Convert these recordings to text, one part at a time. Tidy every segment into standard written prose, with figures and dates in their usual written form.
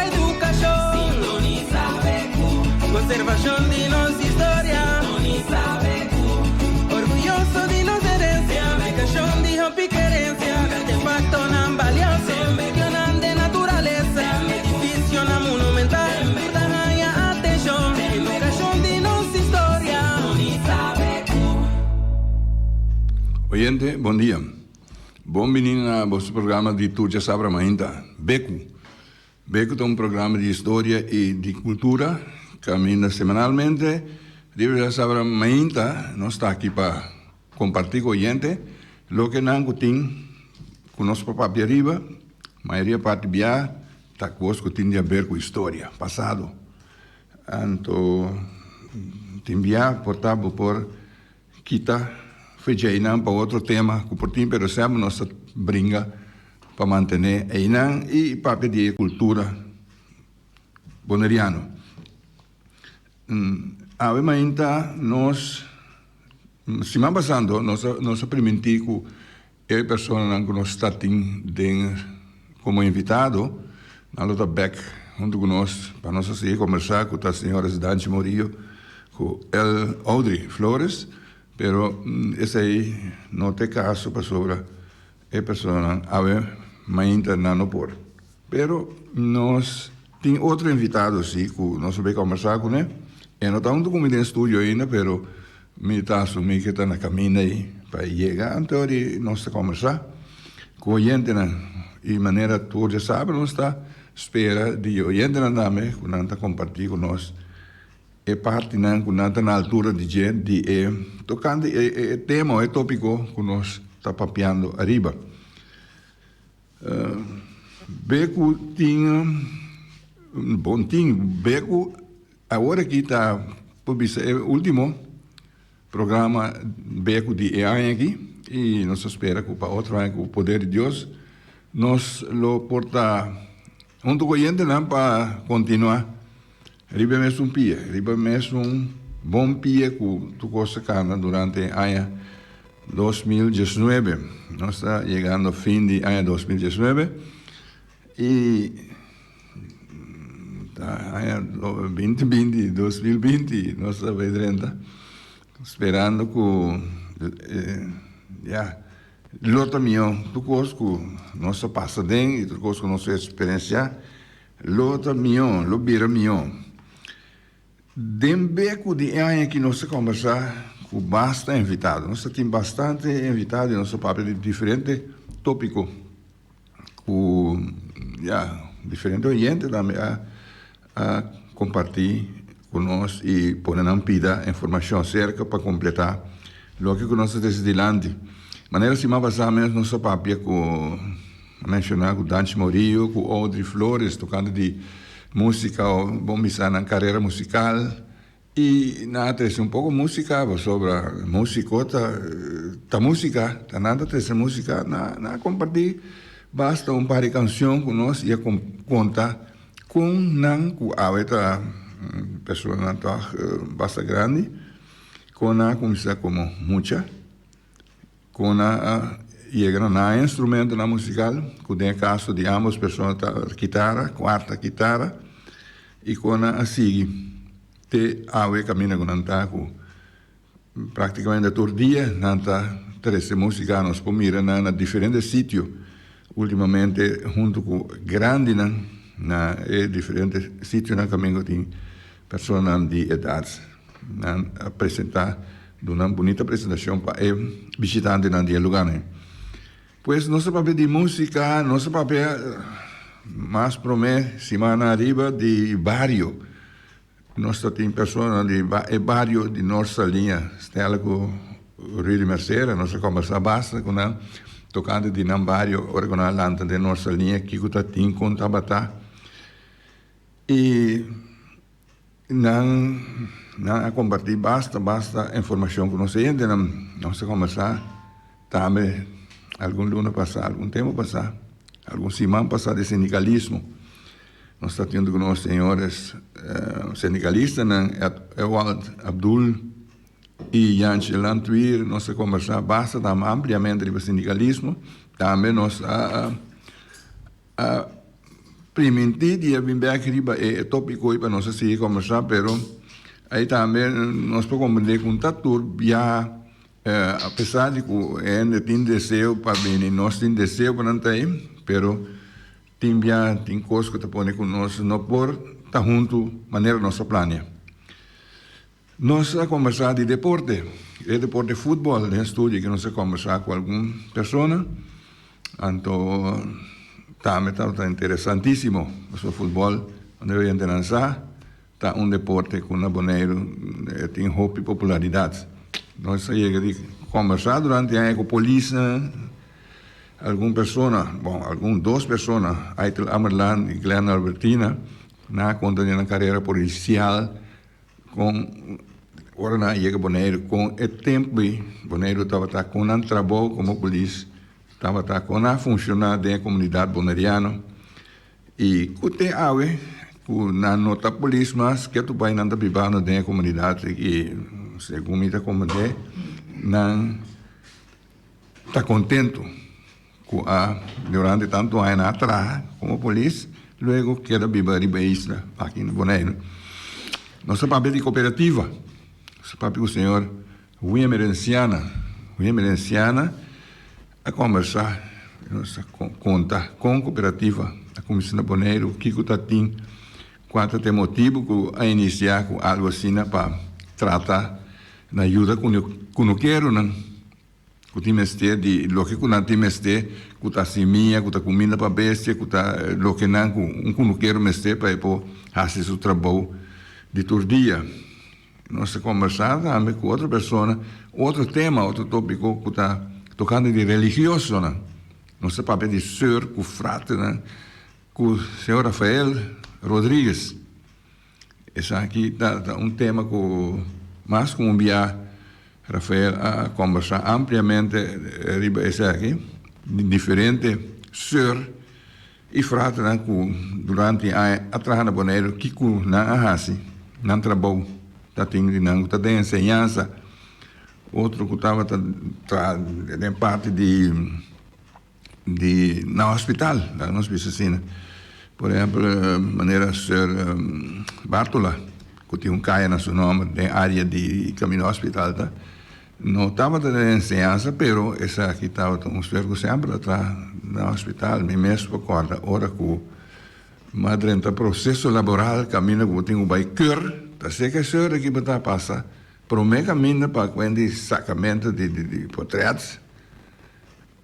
educação. Sintoniza BQ. Conservação de nossa história. Sintoniza BQ. Orgulhoso de nossa herência. Educação de rompe querência. Artefacto não valioso. Questionando de natureza. Edifício não monumental. Tamanha atenção. Educação de nossa história. Sintoniza BQ. Oyente, bom dia. Bem-vindo ao vosso programa de Tu Já Sabra Mainta, Beco. Beco é um programa de história e de cultura que caminha semanalmente. Tu Já Sabra Mainta, nós está aqui para compartilhar com o oyente o que não tem com o nosso papai arriba. A maioria parte bia está conosco tem a ver com história, passado. Então, tem bia portável por kita fecha Inang para outro tema, que por tempo recebemos nossa brinca para manter Inang e para pedir cultura boneriano. Ainda nós, semana passada, nós permitimos que a pessoa que nós está como invitado, na luta back, junto com nós, para nós assim, conversar com as senhoras Dante Morillo, com El Audrey Flores, pero esse aí não tem caso para sobre a pessoa ainda não por. Pero nós tem outro invitado assim que nós vamos conversar com ele. Eu não estou como em estúdio ainda, pero me está assumindo que está na caminho aí para chegar. Então nós vamos conversar com o oyente e maneira tu já sabe nós está espera de oyente na dame que não está compartilhando com nós. É parte não que não está na altura de gente tocando é tema é tópico que nós está papeando arriba. Beco tinha bom tinha Beco agora que está é o último programa Beco de EAN aqui e nós espera que para outro ano com o poder de Deus nós lo porta junto com a gente não para continuar. Riba mesmo pia, riba mesmo bom pia que tu costa cana durante o ano 2019. Nós está chegando ao fim do ano 2019 e ano 2020, 2020, nós está vedendo, esperando que lota minha, tu costa nossa passa bem, tu costa nossa experiência, lota minha, lo bira minha. Dembeco de ano que nós conversar com bastante invitado. Nós temos bastante invitado em nosso papel de diferente tópico. Com diferente oyente também a compartilhar conosco e pôr na pida informação cerca para completar o que nós decidimos. De maneira se mais passar mesmo nosso papel com mencionar com Dante Morillo, com Audrey Flores, tocando de música, vamos pensar na carreira musical e na atenção um pouco música sobre a música, a música, tá nada dessa música na compartilhar basta um par de canções com nós e conta com não com a outra pessoa não tá basta grande com a começar como muita com a chega na instrumento na musical que tem caso de ambas pessoas guitarra, quarta guitarra e quando assim te awe caminha com nantaco praticamente todo dia nanta três músicos por mirar na diferentes sítios ultimamente junto com grande na diferentes sítios na caminho tem pessoas de idade apresentar uma bonita apresentação para visitante na dia lugar né. Pues nosso papel de música, nosso papel mais promete semana arriba de barrio. Nós temos pessoas de barrio de nossa linha, estela com o Rio de Mercedes, nós conversamos bastante com ela, tocando de um barrio original de nossa linha, que está tem com Tabata. E não compartilhar basta informação com nós, ainda nós conversar também. Algum luna passado, algum tempo passado, algum semana passado de sindicalismo. Nós estamos tendo com nós senhores sindicalistas, Ewald Abdul e Janche Lantuir, nós conversamos bastante ampliamente sobre sindicalismo. Também nós priminti dia bem bem riba é tópico e para nós assim conversar, pero aí também nós podemos compreender com tatur já apesar de que ainda tem desejo para vir, nós tem desejo para não ter, pero tem já tem coisas que tá põe com nós não por tá junto maneira nossa plania. Nós a conversar de deporte, deporte de futebol, né, estúdio que nós a conversar com alguma pessoa, então também tá interessantíssimo o futebol, onde eu entro lançar, tá deporte com na Bonaire tem roupa e popularidade. Nós chega de conversar durante a ano com a polícia, alguma pessoa, duas pessoas, Aitel Amerlan e Glenn Albertina, na conta de uma carreira policial, com ora na chega Bonaire com o tempo, Bonaire estava com um trabalho como polícia, estava com a funcionar da comunidade bonaireana, e com te ave, com na nota polícia, mas que tu vai não tá vivendo da comunidade e segundo me comandei, não está contente com durante tanto ano atrás como polícia, logo queda viver em isla aqui no Bonaire. Nosso papel de cooperativa, nosso papel com o senhor William Merenciana a conversar, nossa conta com cooperativa, a Comissão de Bonaire, o Kiko Tatim, quanto tem motivo a iniciar com algo assim para tratar na ajuda com o quero, não? Com o timeste de lo que com o timeste, com a semia, com a comida para bestia, com lo que não com o quero meste para fazer seu trabalho de todo dia. Nós conversamos também com outra pessoa, outro tema, outro tópico que está tocando de religioso, não? Nosso papel de senhor, com o frate, não? Com o senhor Rafael Rodrigues. Esse aqui está tema com mas com o Rafael a conversar ampliamente esse aqui, de diferente ser e frate durante a trabalho na Bonaire que na ahasi, não trabalho, tá de ensinança, outro que estava em parte de na hospital, da nossa piscina. Por exemplo, maneira ser Bartola, que tinha caia no seu nome, na área de caminho ao hospital, tá? Não estava de ensinança, pero essa aqui estava um sempre atrás no hospital, me mesmo acorda, hora que madre no processo laboral, caminho que tinha baiker, tá sei que senhor aqui para passar, por um caminho para quando sacamento de portretos,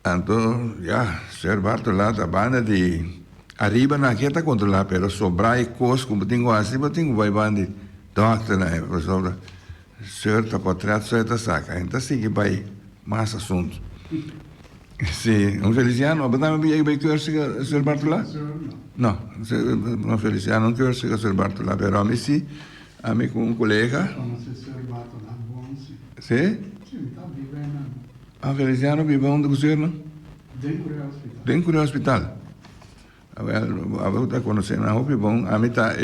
então, senhor Bartola, tá banda de arriba na que está controlada, pero sobrar e coisa, como tenho assim, eu tenho vai bande doctor, né, professor, certo, portreto, certo, saca, então assim vai mais assunto. Sim, Feliciano, mas também vai curso o senhor Bartolá? Não, não Feliciano, não curso o senhor Bartolá, pero a mim sim, a mim com colega. Sim? Sim, está vivendo. Feliciano vive onde o senhor, não? Dentro do hospital. A volta conhecendo a roupa bom, a mim tá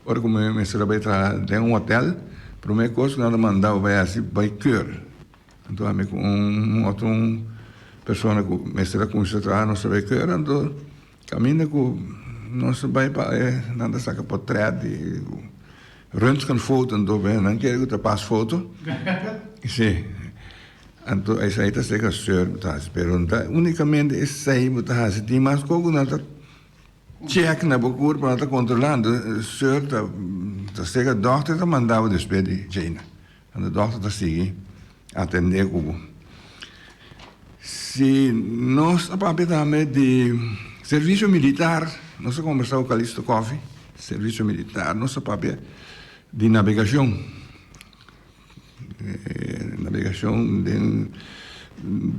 ora como eu me trabalhei em hotel, para uma coisa que nada mandava vai assim vai cur, então a mim com outro pessoa que me será com isso trabalhar não sabe cur, então caminha com não se vai para nada saca portrait de röntgen foto, então bem não quero que te passe foto, sim. Então essa aí está seca senhor, tá pergunta unicamente esse aí está assim, mas como não está check na procura para estar controlando, senhor está seca, doctor está mandando despedir China, o doctor está seguindo atender o se nós a papel também de serviço militar, nós conversamos com o Calixto Coffee, serviço militar, nosso papel de navegação em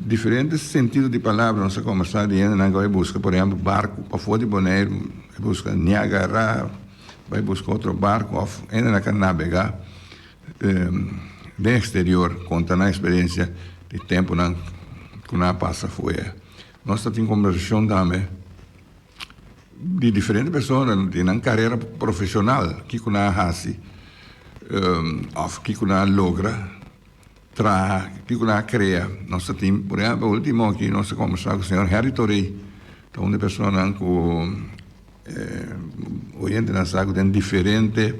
diferentes sentidos de palavra, nós conversamos de ainda vai buscar, por exemplo, barco para fora de Bonaire, vai buscar Niagara, vai buscar outro barco, ainda não quer navegar do exterior, contando a experiência de tempo que não passa fora. Nós temos conversação também de diferentes pessoas, de uma carreira profissional, que não faz, que não logra, que não cria. Nós temos, por exemplo, o último aqui, nós conversamos com o senhor Harry Torrey, uma pessoa que oyente na saco tem diferente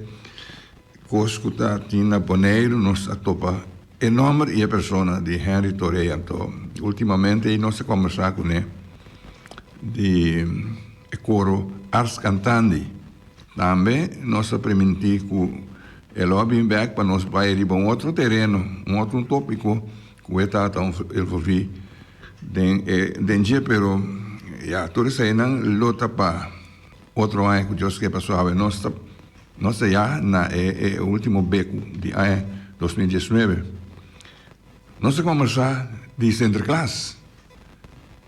coisas que está na Bonaire, nós atopa enorme e a pessoa de Henry Toreia. Então, ultimamente nós conversamos com ele de coro Ars Cantandi. Também nós permitimos que ele vem back para nós ir para outro terreno, outro tópico que ele está envolvido dentro, pero já tudo isso aí não luta para outro ano que Deus quer passar. Nós já na o último beco de ano 2019. Nós conversamos de Centerclass.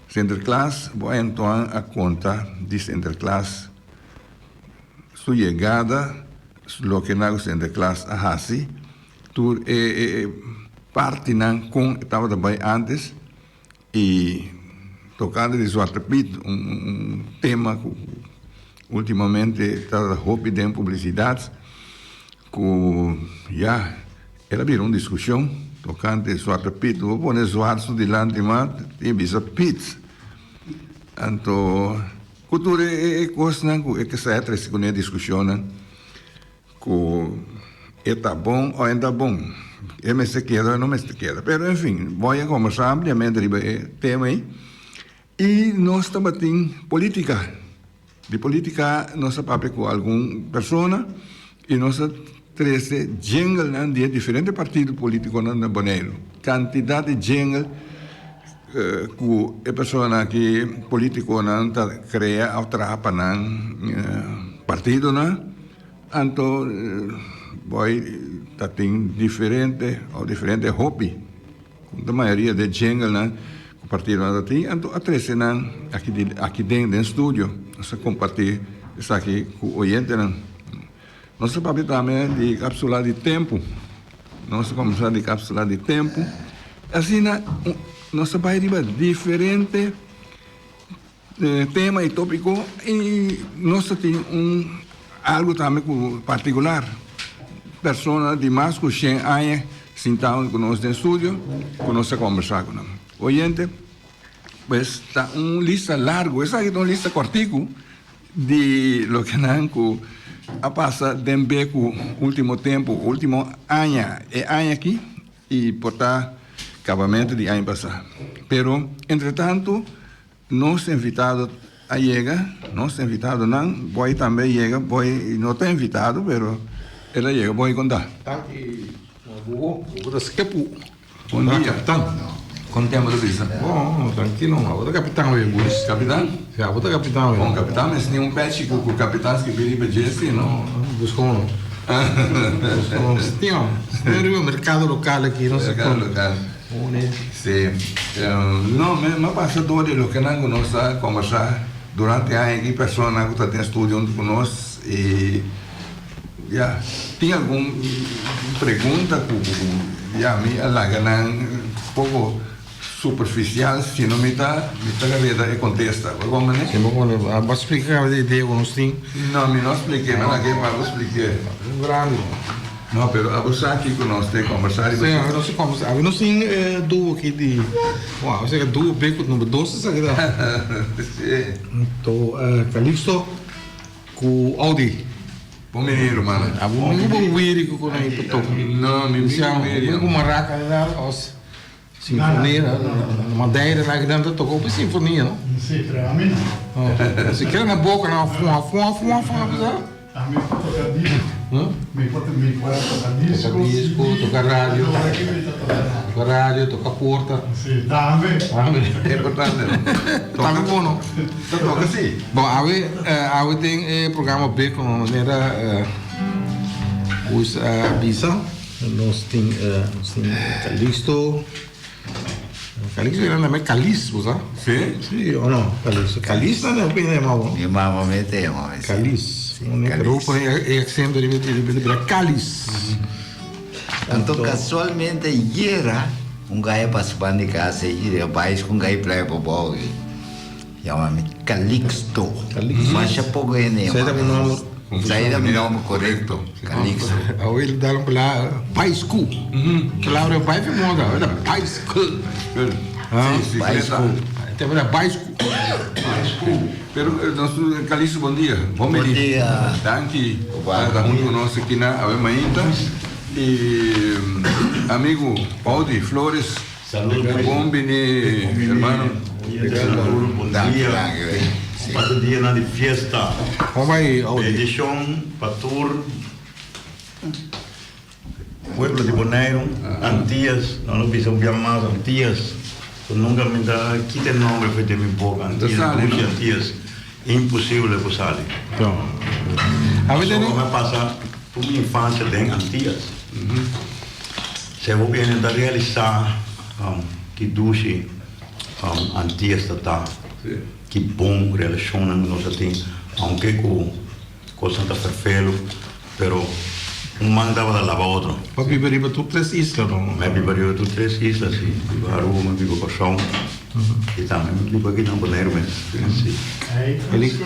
Centerclass, vou então a conta de Centerclass, sua chegada, lo que na Centerclass a Hassi, tu parte com estava também antes e tocando de Zwarte Piet, tema que ultimamente está hobby de publicidade, que já era vir uma discussão tocando de Zwarte Piet, vou pôr Zwarte de Landimat e bisa Piet. Então, cultura é coisa que se é três com a discussão, que está bom ou ainda bom. É me se queda ou não me se queda. Pero, enfim, vou conversar ampliamente sobre o tema aí. E nós estamos em política. De política, nós sabemos com alguma pessoa e nós 13 jingle de diferentes partidos políticos na Bonaire. Quantidade de jingle que a pessoa que político não cria ou trapa na partido, então tem diferente hobby. A maioria de jingle que o partido não tem, então a 13 aqui dentro do estúdio, nós compartilhamos isso aqui com o oyente. Nós sabemos também de cápsula de tempo. Nós começamos de cápsula de tempo. Assim, nós sabemos de diferentes temas e tópicos e nós temos algo também particular. Pessoas de mais de 100 anos sentadas conosco no estúdio, conosco conversar com eles. Oyente, pues está uma lista larga, essa aqui é uma lista cortico de lo que não a passa dentro do último tempo, último ano aqui e portar acabamento de ano passado. Pero, entretanto, nosso invitado a chega, nosso invitado não, vai também chega, não está invitado, pero ele chega, vai contar. Bom dia, capitão. Quanto tempo de visa? Bom, tranquilo, não. Vou capitão aí, Luiz. Capitão? Já, vou capitão aí. Bom, capitão, mas tem patch com o capitão que veio para Jesse, não? Buscou um. Buscou um. Tem um mercado local aqui, não sei como. Mercado local. Sim. Não, mas passa todo o que não nós conversar durante a ano, pessoas que estão em estúdio conosco e já tem alguma pergunta que já me alaga um pouco superficial, se não me está e contesta. Como é? Sim, bom, posso explicar a ideia que nós temos? Não expliquei, mas aqui para explicar. Grande. Não, pero a você aqui que nós temos conversar. Sim, nós temos conversar. Nós temos duas aqui de, uau, você quer duas becos número 12, sabe que Sim. Então, Calixto com Audi. Bom menino, mano. Não bom weird que eu não estou. Não, me Não, uma maraca os sinfonia, madeira lá que dentro tocou para sinfonia, não? Sim, para mim não. Se quer na boca, não, fuma, me toca disco, toca rádio, toca porta. Sim, também. É importante. Tá bom, não? Toca sim. Bom, aí tem programa B com maneira os Bisa, nós tem Calixto. Calixto era também Caliço, sabe? Sim? Sim, ou não? Calixto. Calixto não é o que é mal. Mi mamma mi temo. Caliço. Roupa é acento de Caliço. Então, casualmente, era gajo participando de casa e o país com gajo play para o bolo. Chama-me Calixto. Mas é pouco é nem. Saída o nome correto. Calixto. Aí ele dá para Paiscu. Claro, é pai de moda. Olha, Paiscu. Paiscu. Temos a Baisco. Pero nosso Calixto, bom dia. Bom dia. Danke. Opa. Está junto conosco aqui na Avemainta. E amigo Paudi Flores. Saludos. Bom bine, hermano. Bom dia. Para dia na de fiesta. Como vai, Audi? Edição para tour. Pueblo de Bonaire, Antillas, não precisamos chamar Antillas. Nunca me dá aqui tem nome para ter me boca. Antillas. Impossível para sair. Então. Só me passa por minha infância em Antillas. Se eu vier a realizar que duche Antillas está, que bom relação nós temos, aunque com Santa Ferfelo, pero mandava da lava outro. Papi beriba tu 3 islas, não? Me viveria tu 3 islas, sim. Vivo Aruba, me vivo Cochão. E também me vivo aqui na Bonaire, sim. Ele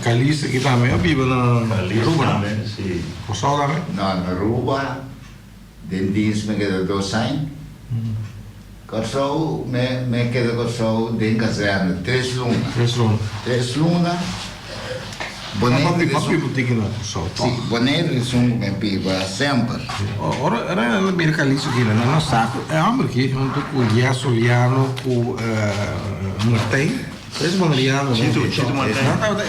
Calixto aqui também, eu vivo na Aruba, não? Sim. Coçal também? Não, na Aruba, dentista me queda 2 anos. Coçal, me queda coçal dentro da caserna, 3 lunas. 3 lunas. 3 lunas. Papi boutique na Coçal. Sim, Bonaire me piva sempre. Ora, era na beira Calixto aqui, né? Não saco. É homem aqui, junto com o Guia Soliano, com Martin. Esse Bonariano, Chito Martin.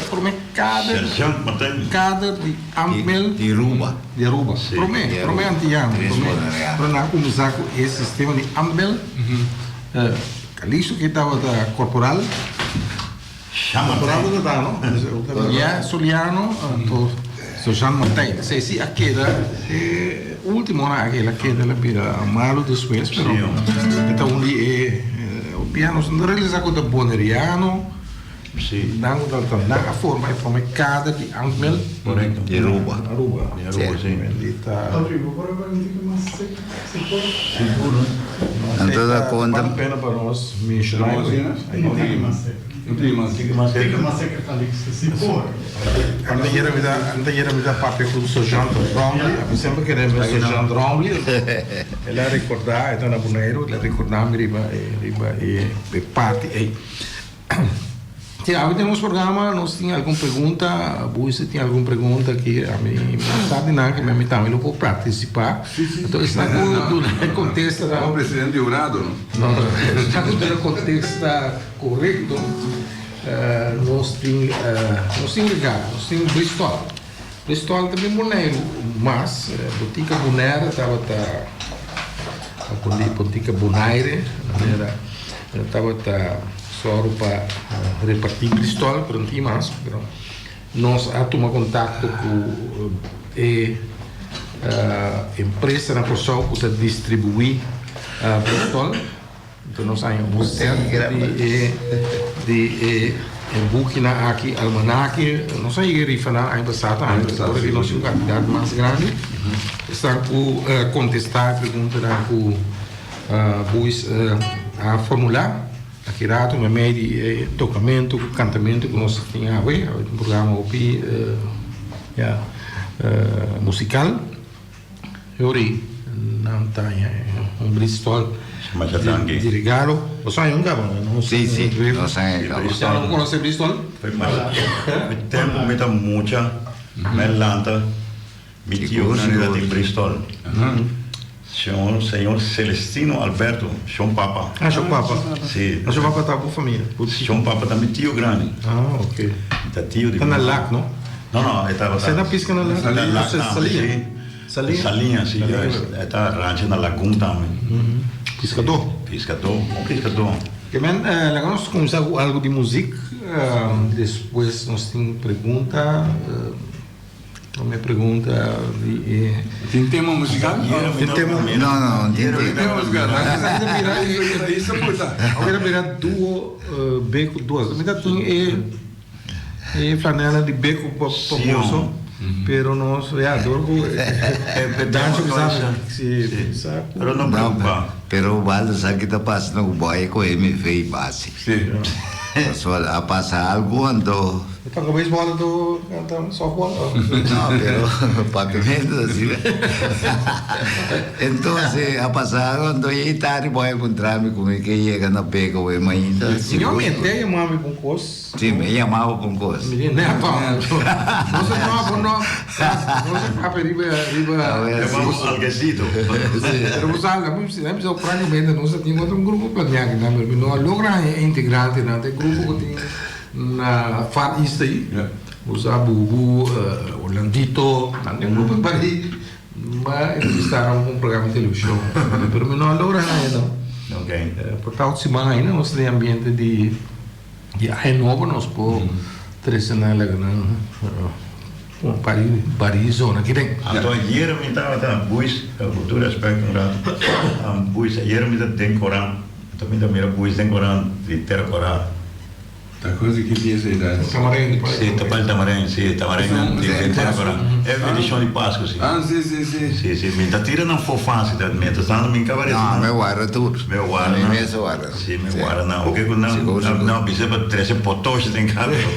Por mim, Sergent Martin. cada de Ampel De Aruba. de Aruba. Sim, Por mim, antiano. Para não começar com esse sistema de Ampel, Calixto que estava da corporal. Chama Corporal não dá, não? Guia Soliano, Jean Martin. Se sim, aquela último, aquela queda la pira malo depois, pero então ali o piano não realiza com o Bonariano. Sim. Dan a forma é para cada de Ampel. Correto. De Aruba. Aruba. De Aruba, sim. Bendita. Rodrigo, agora vai me dizer que mais se pode. Seguro. Não toda conta. Vale a pena para nós, Michel. Não tem mais seca. Não tem mais. Fica mais Fica seco. mais seca, Calixto, se for. Anda me dá papel com o Sargento Romley. Eu sempre queria ver o Sargento Romley. Ele a recordar, então na Bonaire, ele a recordar me riba e parte aí. Hoje temos programa, nós tínhamos alguma pergunta, você tinha alguma pergunta que a mim não sabe nada, que me também não vou participar. Então está no contexto da... O presidente Jurado, não? Não, está no contexto correto. Nós tínhamos ligado, nós tínhamos Bristol. Bristol também Bonaire, mas Botica Bonaire estava a Botica Bonaire, estava só para repartir Bristol, para não ter mais. Nós tomamos contato com a empresa na Coçal para distribuir Bristol. Então nós temos de booking aqui, almanac, não sei se falar aí passado, porque nós temos uma quantidade mais grande. Está a contestar a pergunta com a formular. Aqui rato me meio tocamento, cantamento que nós tínhamos um programa OPI musical. Eu não tenho Bristol de regalo. Você é gabo? Sim, não sei. Você não conhece Bristol? Foi mais. Tempo me dá muita melanta. Me tio na de Bristol. Senhor Celestino Alberto, João Papa. João Papa. Sim. João Papa está com a família. João Papa também tio grande. Ok. Tá tio de. Está na LAC, não? Não, ele estava. Você não pisca na LAC? Salinha. Salinha, sim. Está rancho na Laguna também. Pescador? Pescador. Que bem, nós começamos com algo de música. Depois nós temos pergunta. Me pergunta Tem tema musical? Tem tema? Não, Tem tema musical. Agora virar duo beco duas. Me dá flanela de beco para moço. Pero nós adoro dança que sabe. Pero não preocupa. Pero o Valdo sabe que está passando o boy com MV base. Sim. Só a passar algo quando Então, com beisebol, tu canta softball? No, pero pavimento así. Entonces, ha pasado, cuando yo tarde voy a encontrarme con el que llega na pega o manhã. Realmente, eu mami com cos. Sí, me llamaba con cosas. Menino, né, Paulo? Não se capa riba. Llamamos alguecito. Pero vos sabes, lembra o praticamente nós tínhamos um grupo planeado, né? Mas não logra integrante, né? Tem grupo que tem na Far East aí, usa Bubu, Orlandito, tem um grupo que mas eles estavam com um programa de televisão, pero não logra nada, não. Ok. Por tal semana ainda nós temos ambiente de renovo, nós por 3 semanas Paris zona que tem. Então, hier me estava buis, cultura aspecto um rato. Buis, hier me tem Corão. Também da minha buis tem Corão de ter Corão. Tá coisa que tinha essa idade. Tamarém, Sim, Tamarém, sim, Tamarém de ter Corão. É uma edição de Páscoa, sim. Ah, sim. Sim, sim, me tira não for fácil, me está dando minha cabeça. No, me guarda tudo. Meu guarda, não. Me guarda. Sim, me guarda, não. O que não, bisa para 13 potoches tem cabelo.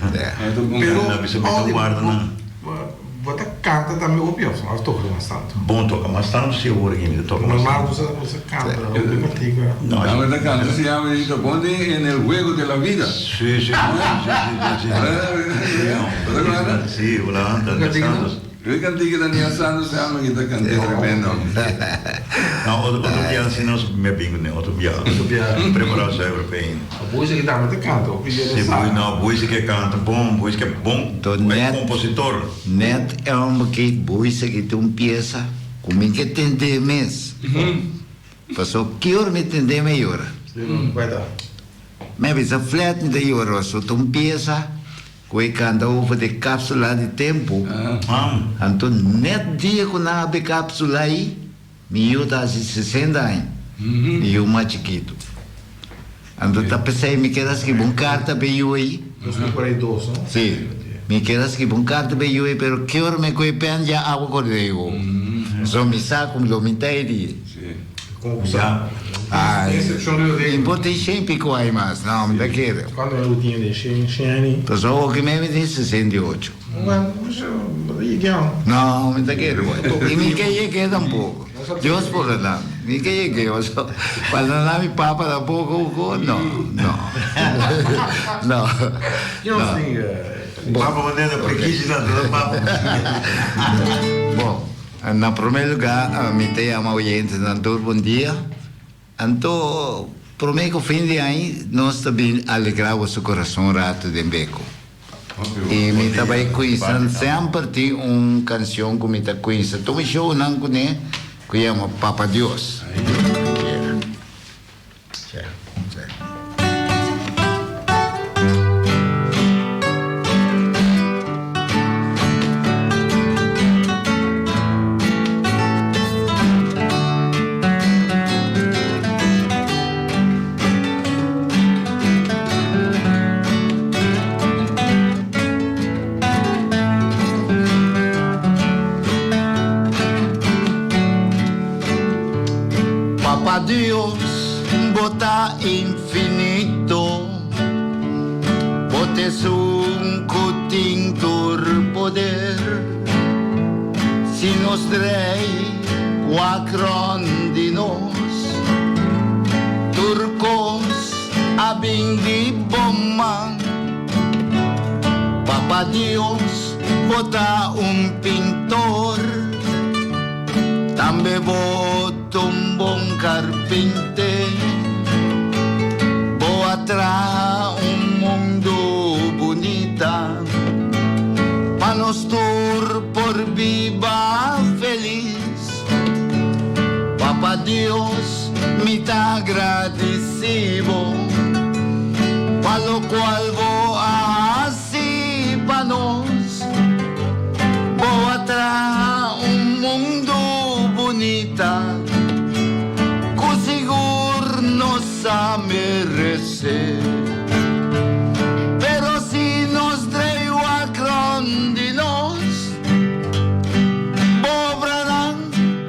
Não, bisa para guarda, não. Você canta também o pior, mas toca bastante. Bom, toca bastante, seguro que toca Normal bastante. você canta, eu contigo. No, la verdad que antes se llama y lo pone en el juego de la vida. Sí. Sí, hola, Santos. Eu cantei que Daniel Santos se llama que está cantando tremendo. Não, outro dia assim nós me bingo, né? Outro dia preparação europeu. A música que dá muito canta, o pedido Sim, não, música que canta bom, música é bom, é compositor. Net é que música que tu empieza, como que entender mês. Passou que hora me entender melhor. Vai dar. Mas bisa flat de hora, só tu empieza. Koi canta over de cápsula de tempo. Então, net dia que na abre cápsula aí, meu tá assim 60 anos. E eu mais chiquito. Então, tá pensando, me quedas que bom carta veio aí. 2042, não? Sim. Me quedas que bom carta veio aí, pero que hora me coi pen já água cordeiro. Só me saco, me lo mintei. Já. Importante sempre que vai mais, não, me daquele. Quando eu tinha de Xeni. Então, o que me diz 68. Não, me daquele. E me quer tampouco. Deus por lá. Me quer, quando não me papa tampouco, não. Papa mandando prequisa da papa. Bom, na primeiro lugar, me tem a oyente do bom dia. Então, prometo que fim de ano nós também alegramos o coração rato de beco. E me também conhecendo sempre tem uma canção que me está conhecendo. Então, show não conhece, que chama Papa Deus. Dios, bota infinito, botes un cotintor poder, si nos drei quacron di nos, turcos abindi bomman, Papa Dios, bota un pintor, tambe bota un bon carpinte, bo atrás un mundo bonita, pa nos tur por viva feliz. Papa Dios, me tá agradecido, pa lo cual bo así pa nos, bo atrás un mundo bonita, seguro nos a merecer. Pero si nos traigo a grande nos, obrarán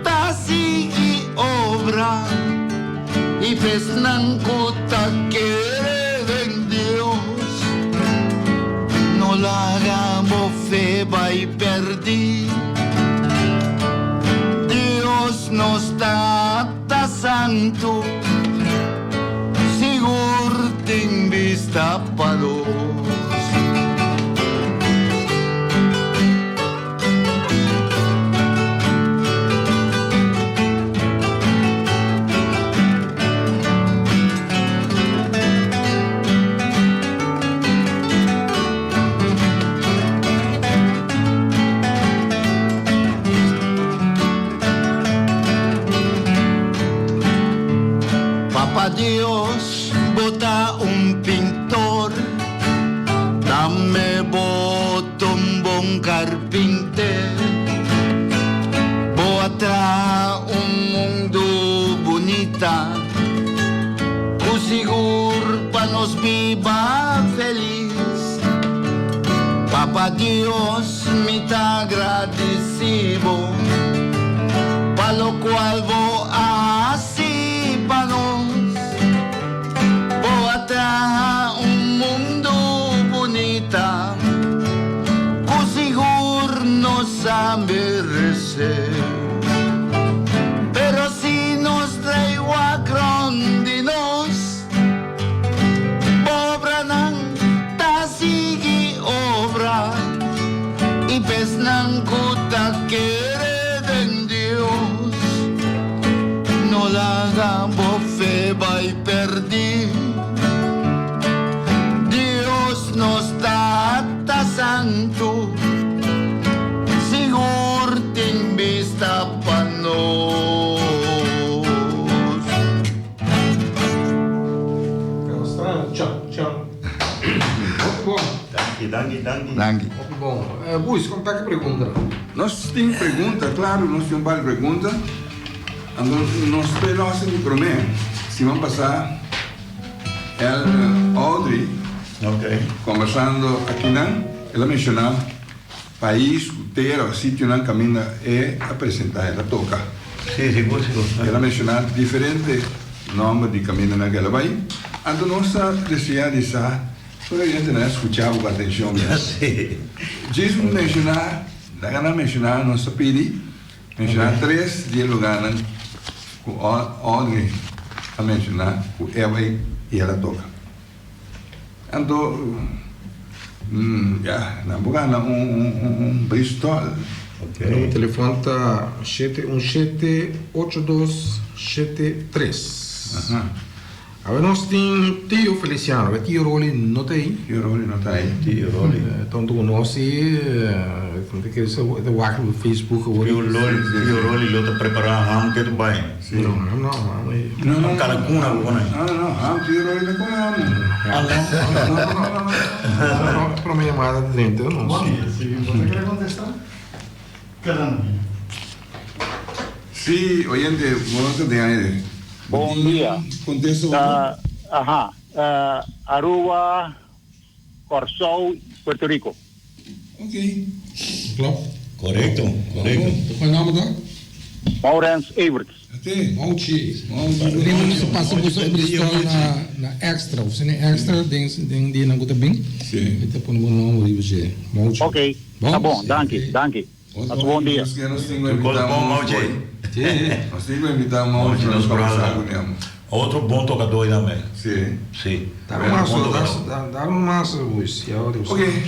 tasi y obra, y pesnan kuta quiere en Dios. vai perder. Dios nos trata santo, seguro tem vista para los. Dios, bota un pintor, dame bota un buen carpinter, bota un mundo bonita, o seguro para nos viva feliz. Papá Dios, me está agradecido, para lo cual voy así para nos. Un mundo bonita, con seguro nos a merecer. Pero si nos traigo a grande nos, obra nan ta sigue obra, y pes nan kuta quiere en Dios, no la haga bofe va y perder. Nos trata santo, seguro tem vista para nós. Tchau. Muito bom. Danke. Muito bom. Buis, como está que pergunta? Nós temos pergunta, claro, nós temos várias perguntas. Nós esperamos de prometer, se vamos passar, Audrey, conversando aqui, ela mencionou país, inteiro, sítio não caminha e apresentar, ela toca. Sim, Ela mencionou diferentes nomes de caminho naquela vai. Então nós desejamos dizer, por a gente não escutava com atenção mesmo. Diz mencionar, da gana mencionar nossa pedi, mencionar 3 lugares com Audrey a mencionar com ela e ela toca. Então, na boca Bristol. O telefone está 717-8273. Agora nós temos Tio Feliciano, o Tio Roli não tem. Tio Roli não está aí. Tio Roli. Então, nós temos que ser o WhatsApp, o Facebook. Tio Roli, ele está preparando a que tu vai. Não, calacuna, não, Tio Roli não conhece. Não, para minha amada de dentro, eu não sei. Se você quer contestar, cada um. Sim, oyente, vamos de aire. Bom dia. Contesta. Aruba, Corsou, Puerto Rico. Ok. Klopt. Correcto. Qual é o nome da? Maurens Everts. Até. Monte. Você passa por Bristol na Extra. Você não é Extra, tem dia na Gota Bing. Sim. Então, põe o nome aí, você. Monte. Ok. Tá bom, danke. Bom dia. Nós temos que invitar Nós temos que invitar Monte para conversar com ele. Outro bom tocador também. Sim. Dá uma massa, Luiz. Ok.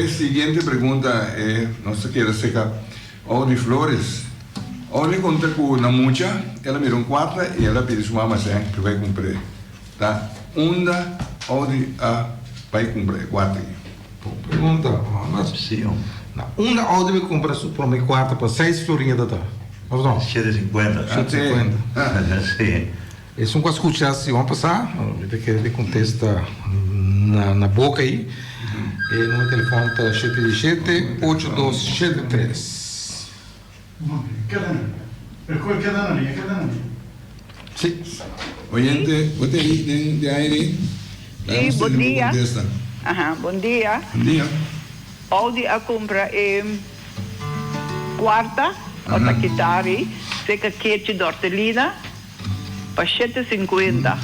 Siguiente pergunta é, nossa querida seca, Audrey Flores. Audrey conta com a mucha, ela mirou 4 e ela pediu sua mamãe que vai cumprir. Tá? Onde Audrey vai cumprir 4? Pergunta, mas Sim. onde Audrey vai comprar sua primeira 4 para 6 florinhas da tarde? Vamos lá. 750. 750. Sim. Eles não conseguem escutar se vão passar, ele contesta na boca aí. E o número de telefone está 717-8273. Cada linha. Sim. Oyente, botei aí de aire. Sim, bom dia. Contesta. Bom dia. Bom dia. Audi a compra quarta, a taquitari, seca quete de hortelina, para 7,50.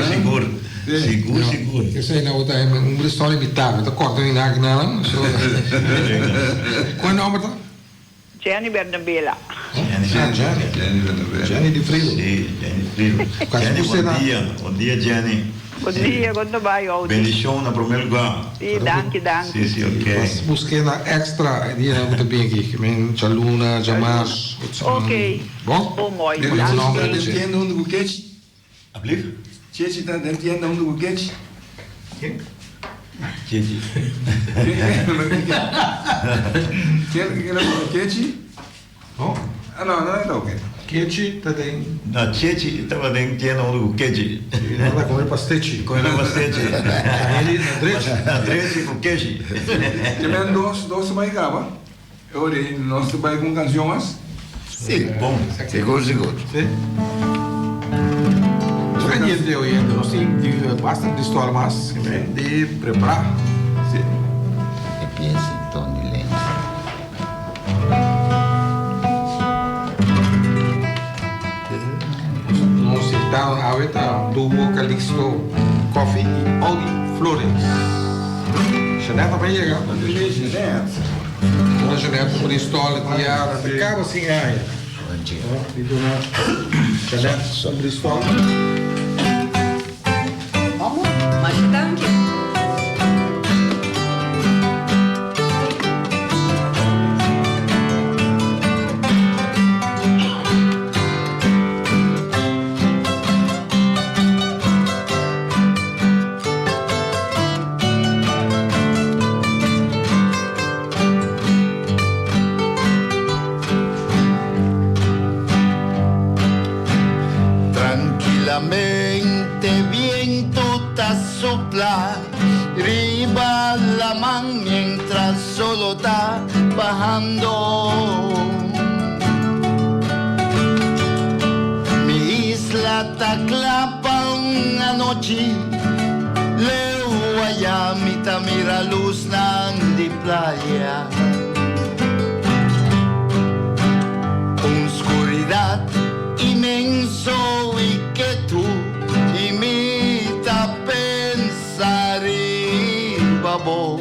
Seguro. Seguro, seguro. Eu sei na outra história imitável, tá corta em nada não. Qual é o nome tá? Jenny Bernabela. Jenny de Frido. Sì, Jenny Frido. Jenny, buon dia Jenny. Bom dia, quando vai hoje? Bendizione, primeiro lugar. Sim, danke. Sì, ok. Busquei na extra, die hebben we bem aqui, que men Chaluna, Jamas. Ok. Bom? Oh, mooi. Ele Dank está je. entendendo onde o queijo? Alsjeblieft. Tchê está entendendo onde o queijo? Gigi. Quer o queijo? Oh, Ah, não é ok. Kechi, tá tem. No, Ceci stava dentro un Keji. Nada come pastete. Come la pastete. Ele na direita. Na direita com Keji. Também dois vai acabar. Eu nós vai com canções. Sim, Bom. seguro. Gente, eu ainda nós temos bastante história, mas de preparar. E pensa em Tony Lennon. Nós estamos ahorita tuvo Calixto Coffee e Audi Flores. Janeta vai chegar. Uma janeta por história, tiara, de cara assim, ai. Bom dia. E dona Janeta sobre história. Mas danke. Tranquilamente viento está sopla, riba la man mientras solo está bajando. Mi isla está clapa una noche, leo allá mitad mira luz nan de playa. Oscuridad inmenso y que tú imita pensar en babo.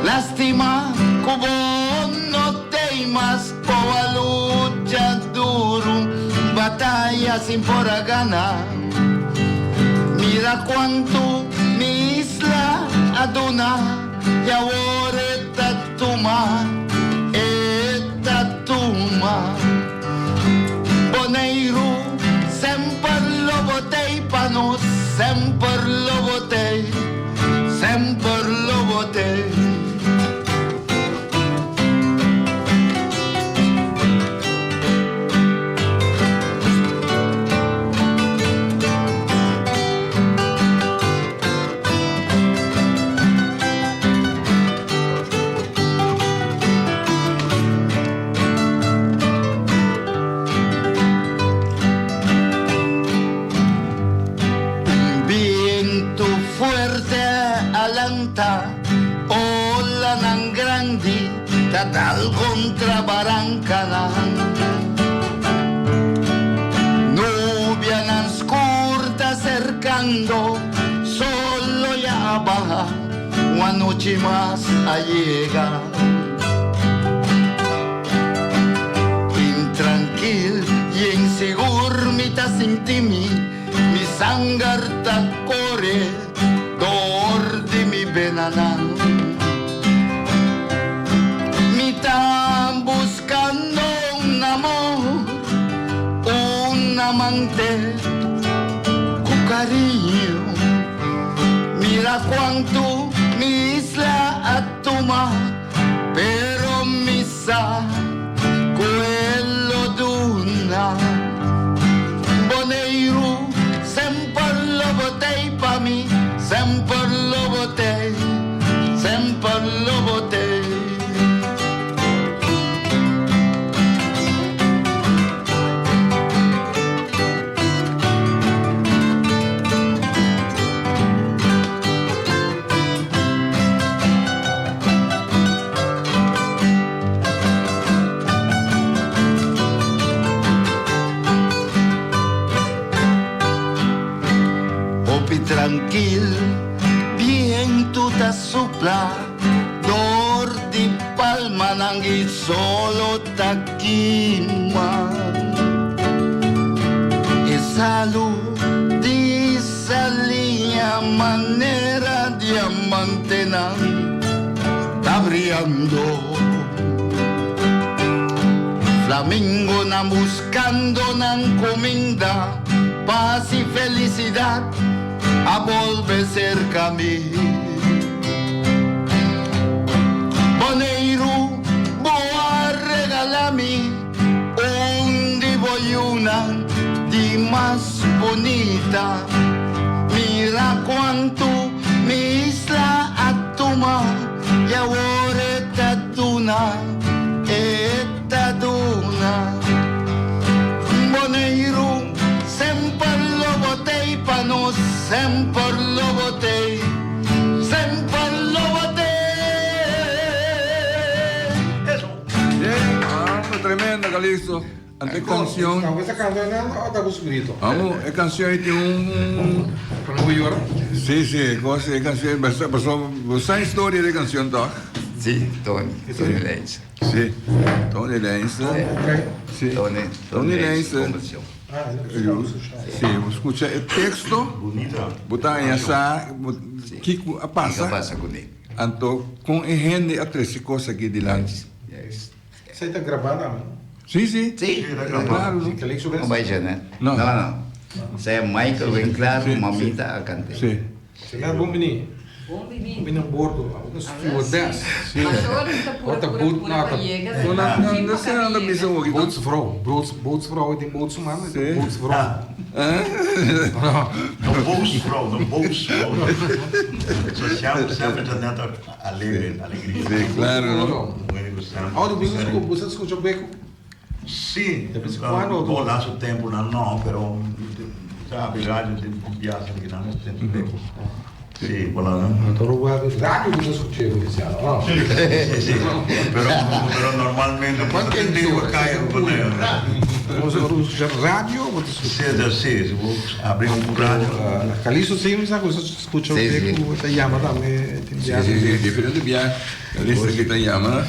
Lástima como no temas por a lucha duro, batalla sin por a ganar. Mira cuánto mi isla aduna y ahora está toma. Boneiro, sempre lo botei para nós, sempre lo botei, sempre lo botei. Ola nan grandi, tatal contra barancana. Nubia nan scurta cercando, solo ya baja, una noche más a llegar. Intranquil y inseguro mi ta sentimi, mi sangarta corre. Di mi benanang mi están buscando un amor, un amante con cariño. Mira cuánto mi isla atuma, pero mi sa quello d'una. Boneiro sempre lo botei pa mi. Sempre lo botei, sempre lo botei. manangi solo takima esalo di salia manera di mantener tabriando flamingo na buscando ng cominda paz y felicidad a volver ser kami Boneiro boa regalami un diboyuna di más bonita mira cuánto mi isla atuma y ahora tatuna etaduna Boneiro sempre lo botei panos sempre lo botei sempre lo botei Tremenda, Calixto. Ante canción. Esta canción no está escrito. Vamos, es canción y tiene un. Sí, sí, cosa de canción. Esa historia de canción, ¿no? Sí, Tony Lenz. Sí, Tony Lenz. Sí, Tony Lenz. Sí, escucha el texto. Bonita. Botar em essa. Kiko a passa. Então, com a gente, a três coisas aqui de lá. Você está gravando, amigo? Sim, sim. Sim, claro. Não vai ser, né? Não. Saya Michael Winkler, mamita akan. Sim. Você é bom menino? Bom menino. Menino bordo, uns stewardess. Sim. Outra boot nada. Não sei nada mesmo aqui. Bootsvrouw, tem bootsman, Sim. bootsvrouw. No bolsvrouw. Zo sempre está dentro alegria. Sim, claro. Onde você escutou beco? Sim, vou lá o tempo não, pero sabe, rádio de viagem que não tem tempo. Sim, vou lá não. Então, rádio você escutou, Luciano? Sim, pero normalmente quando tem dia cai o boneco. Rádio, você Sim, vou abrir rádio. Calixto sim, mas você escuta o beco, te chama também. Sim, diferente bien. Calixto que te llama.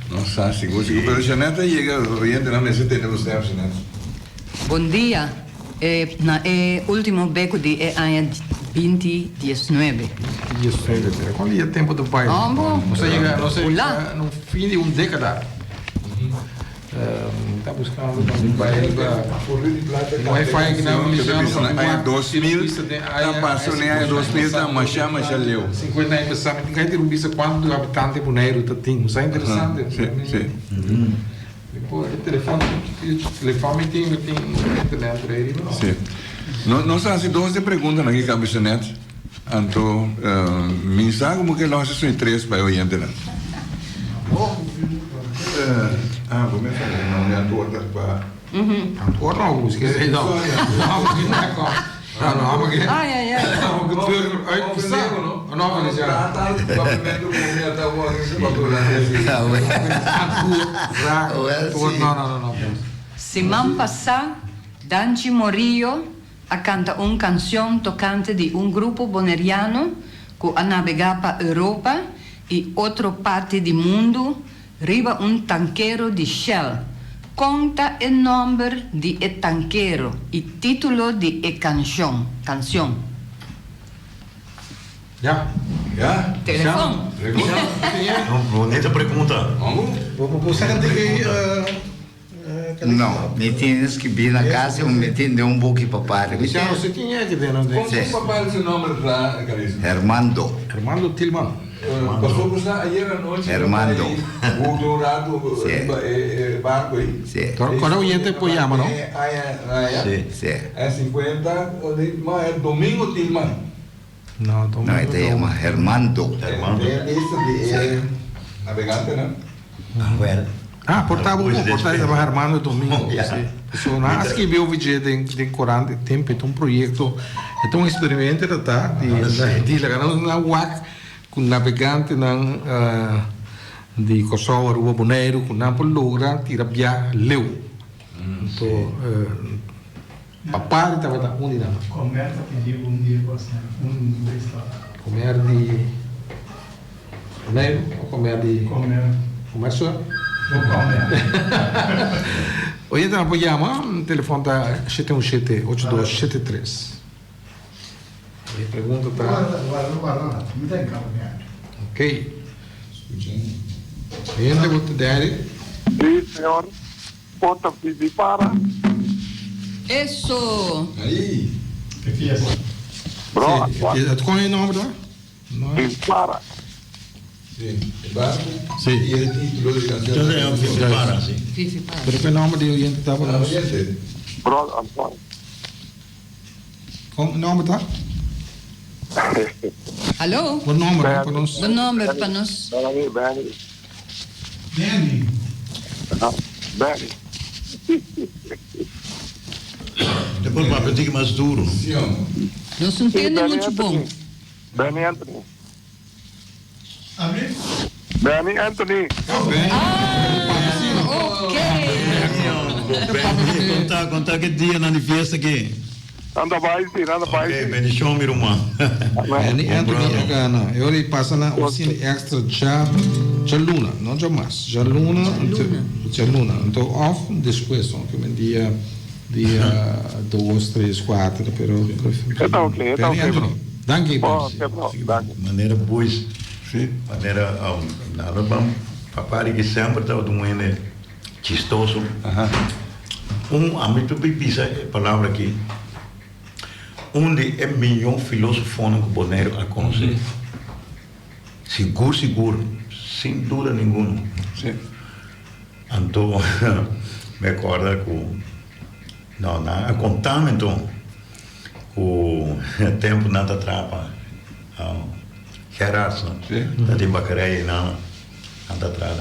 Nossa, seguro. Pero Janeta chega oyente na mesa tem você, Janeta. Bom dia. Último beco de ano 2019. Qual é o tempo do país? Você chega, no fim de década. Está buscando um país no Wi-Fi que não é Em 2000, está passando em 2000, está machama já leu. 50 anos, sabe? Ninguém tem vista quantos habitantes por Bonaire tem. Isso é interessante. Sim. Depois, o telefone tem internet para ele. Sim. Nós fazemos 12 perguntas aqui, Cabo Janete. Então, me sabe como que nós somos três para o oyente, né? Vou me falar, não é a torta para... Antwoord nou, moest ik zeggen. Não, porque... Não, que tudo uitbestaan. Não, mas já... Não. Semana passada, Danchi Morillo canta uma canção tocante de grupo boneriano que a navegar para a Europa e outra parte do mundo, riba tanqueiro de Shell. Conta o nome de tanqueiro e título de canção. Já? Telefone. Bonita pergunta. Você tem que... Não, me tens que vir na casa e me tens de pouco para parar. Você tinha que ter, não tem? Como papai é o seu nome lá, Calixto? Hermando Tilman. Passou por lá ayer à noite. Hermando. O dourado, barco aí. Quando o oyente põe chama, não? Sim. É 50, mas é domingo Tilman. Não, ele chama Hermando. É lista de navegante, né? Portava para Hermando domingo. Acho que viu o vídeo de Corante, tem um projeto, é um experimento de levar na UAC com navegante de Kosovo, Aruba, Bonaire, com não logra tirar via leu. Então, papai estava da onde não? Comer pediu dia restaurante, Comer de Bonaire ou comer de? Comer Começou? Hoje nós apoiamos, o telefone está 717-8273. E a pergunta está... Guarda, mi dai in capo. Ok. Gente, vou te dar. Sim, senhor. Ponta de para. Eso. Aí. Che fiesta. Bro, Tu conhece o nome lá? para. Sim. Barco. Sim. E ele título de canção. Então é o que para, sim. Fifi para. Pero que nome de gente estava lá? Oyente. Bro, Antônio. Como nome tá? Alô? O nome para nós. O nome para nós. Benny. Vieni. Benny. Depois para pedir mais duro. Nós entendemos muito bom. Benny Anthony. Apri? Benny Anthony. Ok. Contar que dia na festa aqui. Anda vai. Ok, bendição, meu irmão. Anthony Agana. Eu lhe passo na oficina extra já luna, não já mais. Já luna. Então off depois, que me dia 2, 3, 4, pero... Está ok, bro. Danke, bro. Danke. Maneira boas. Sim. Maneira, nada bom. Papai que sempre estava doendo chistoso. A mim tu pisa a palavra aqui. De é milhão filósofos que o Bonaire a conhecer. Seguro, sem dúvida nenhuma. Sim. Então, me acorda com a contar então o tempo nada atrapa. Gerardo, da de Bacareia não atrás.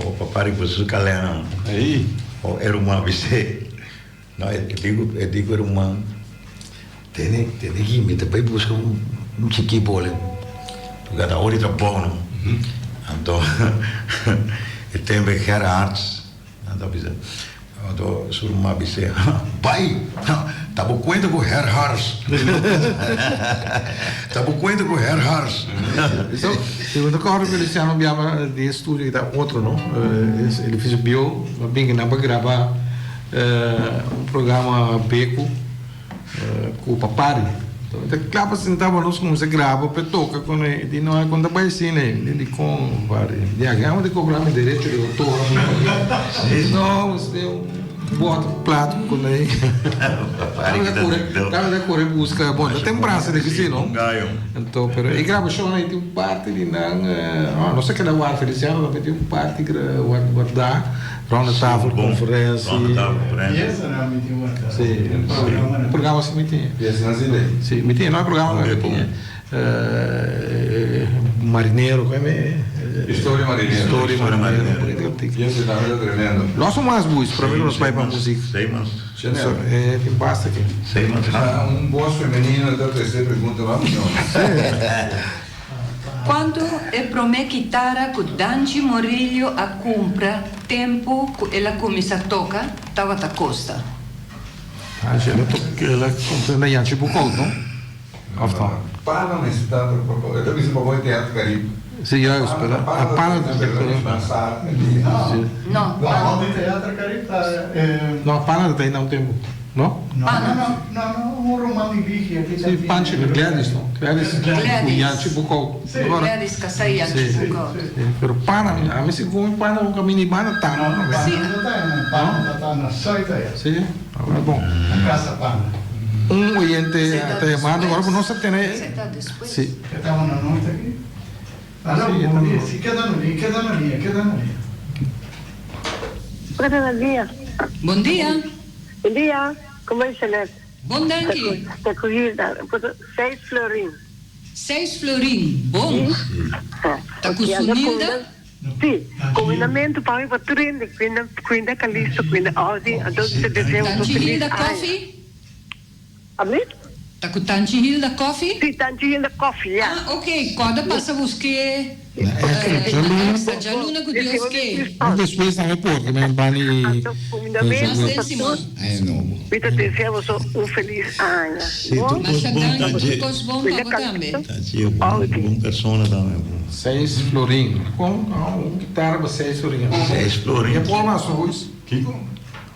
O papai que você calena. Aí. O era uma vez. Não, eu digo era uma. Tem que me também buscar chiquinho bola. Tu cada hora tá bom. Então, eu tenho que Gerardo. Então, então, sur uma vez. Pai, tá bom conta com Herr Hars. Tá bom conta com Herr Hars. Então, segundo que o Feliciano Biama de estúdio da outro, não? Ele fez o bio, bem que não para gravar programa Beco com o Papari. Então, claro, assim, estava nós como se grava, para toca com ele, não é quando vai assim, né? Ele com vários. De agora de cobrar meu direito de autor. Não, você bota o prato com ele. Estava da cor busca, bom, da temperança de que não? Então, pero e grava show aí tem parte de não sei que da War Feliciano, mas tem parte guardar Ronda tava conferência. Essa era a minha Sim, o programa se metia. Sim, metia, não é programa que tinha. Marinheiro, como é? História marinheiro. Tremendo. Nós somos mais boas, para mim nós vai para a música. Sei, mas. Tem basta aqui. Sei, mas. Voz feminina da terceira pergunta, vamos não. Quando é promessa chitarra que Danci Morillo a compra tempo que ela começa a tocar, estava a costa. Ela compra na Yanchi Bucol, não? Aftan. Para não está eu também se propõe teatro Caribe. Sim, eu espero. A para Não. Não, de teatro Caribe não, para tem não tempo. Não? Não, um romano de aqui. Sim, Pancho, Gladys, não? Gladys, o Yanchi Bucol. Gladys, Casai Yanchi Bucol. Pero para, a mim se come para um caminho para tá. Não está na soita. Sim, agora bom. Casa Pana. Oyente está llamando, agora não se tem. Sim. Que estava na noite aqui. Não, bom dia. Se queda na linha. Bom dia. Bom dia, como é que é? Bom dia. Está corrida, 6 florim. 6 florim, bom. Está consumida? Sim, combinamento para mim, para tudo, quinda Calixto, quinda Audi, então você deseja Danci da coffee? Abrir? Tá com Tanchi Hill da Coffee? Sim, Tanchi Hill da Coffee, ja. Ah, ok. Quando passa busque Jaluna com Deus que. Depois na repórter, né? Bani. Kita desejamos um feliz ano. Mas já dá coisas bom para também. Bom persona também. 6 florinhos. Com guitarra, 6 florinhos. 6 florinhos. E por mais dois.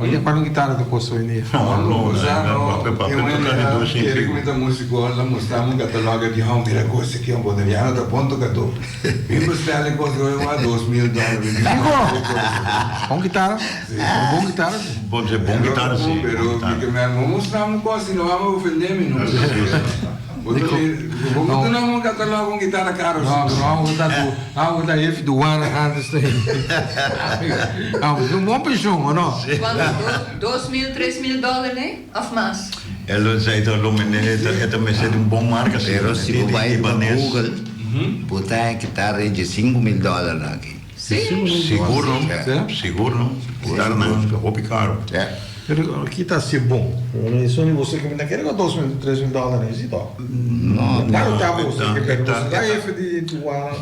Olha para a guitarra do curso aí. Eu recomendo a música, ela mostrava um catálogo de home, era coisa que eu poderia dar ponto que eu e você ali conseguiu $2,000. Bom guitarra? Bom guitarra? Bom guitarra, sim. Mas que meu irmão mostrava uma coisa, não vamos ofender-me, não. Vamos dar um catálogo com guitarra caro. Vamos dar F do ano antes daí. Um bom peixão, ou não? $2,000, $3,000, né? Of mais. Ela zei dat é também ser um bom marca. Pero se você vai no Google, botar a guitarra de $5,000 aqui. Seguro. Guitarra não, roupa caro. Aqui está se bom. Isso não você que me quer com $2,000, $3,000 e tal. Não. Tá você que pergunta. Da F de Tuana.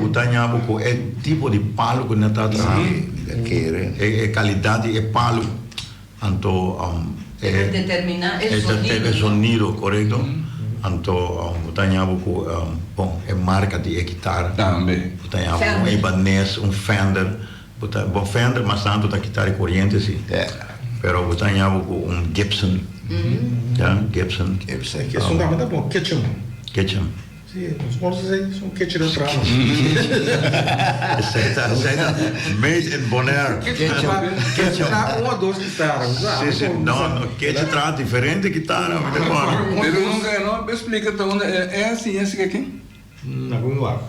O tanhabo é tipo de palo que não está atrás. É qualidade, é palo. Então, determinar o sonido, correto? Então, o tanhabo é marca de guitarra. Também. O tanhabo é um Ibanez, um Fender. Bom Fender, mas tanto da guitarra corrente, sim. Pero o tanhabo um Gibson. Gibson. Gibson, que é fundamental bom. Ketchum. Sim, os bolsos aí são ketchup de trama. Made in Bonaire. Ketchup uma ou duas guitarras. Não, ketchup é diferente guitarra. Pero não explica então, é assim, esse aqui? Não, vamos lá.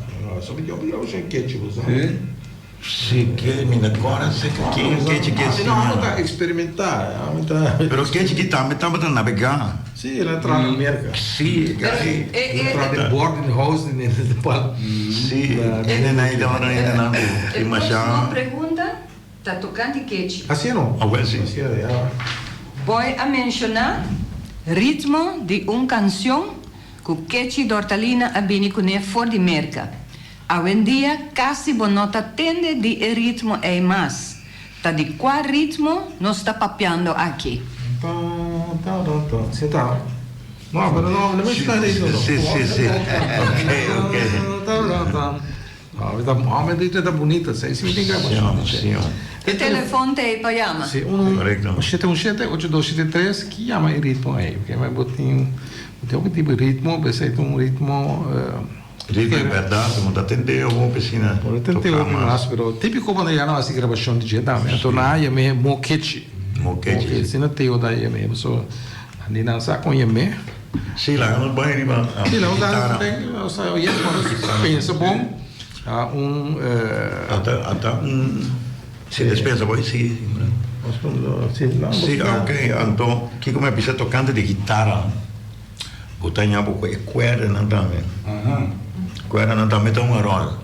Só que eu usei ketchup. Sim, que me agora sei que não está experimentar, pero que também está navegar. Sim, ela entra na América. Sim, entra de boarding house de pal. Sim, não. Uma pergunta, está tocando ketchup. Assim não? Sim. Vou a mencionar ritmo de uma canção que ketchup de hortalina a bini com for de merca. Hoje em dia, quase bonota tende de ritmo é mais. Tá de qual ritmo nós está papiando aqui? Sim, tá. Não, mas não me está aí. Sim. Ok. Tá bonita, sei se me tem gravado. Sim. O telefone tem para chamar? Sim, 717-8273, que chama ritmo aí, porque vai botar tem um tipo de ritmo, vai ser um ritmo Digo a verdade, não atendeu a piscina. Não atendeu, mas típico quando já não há gravação de dia também. Então na área mesmo moquete. Se não tem o daí mesmo, só ali não sabe com ele. Sim, lá no banheiro, sim, lá não tem, eu pensa bom, até se despensa bom sim. Sim, ok. Então, que como é precisa tocando de guitarra, o tanhabo com cuerda não também. Cuerda não também tem um rol.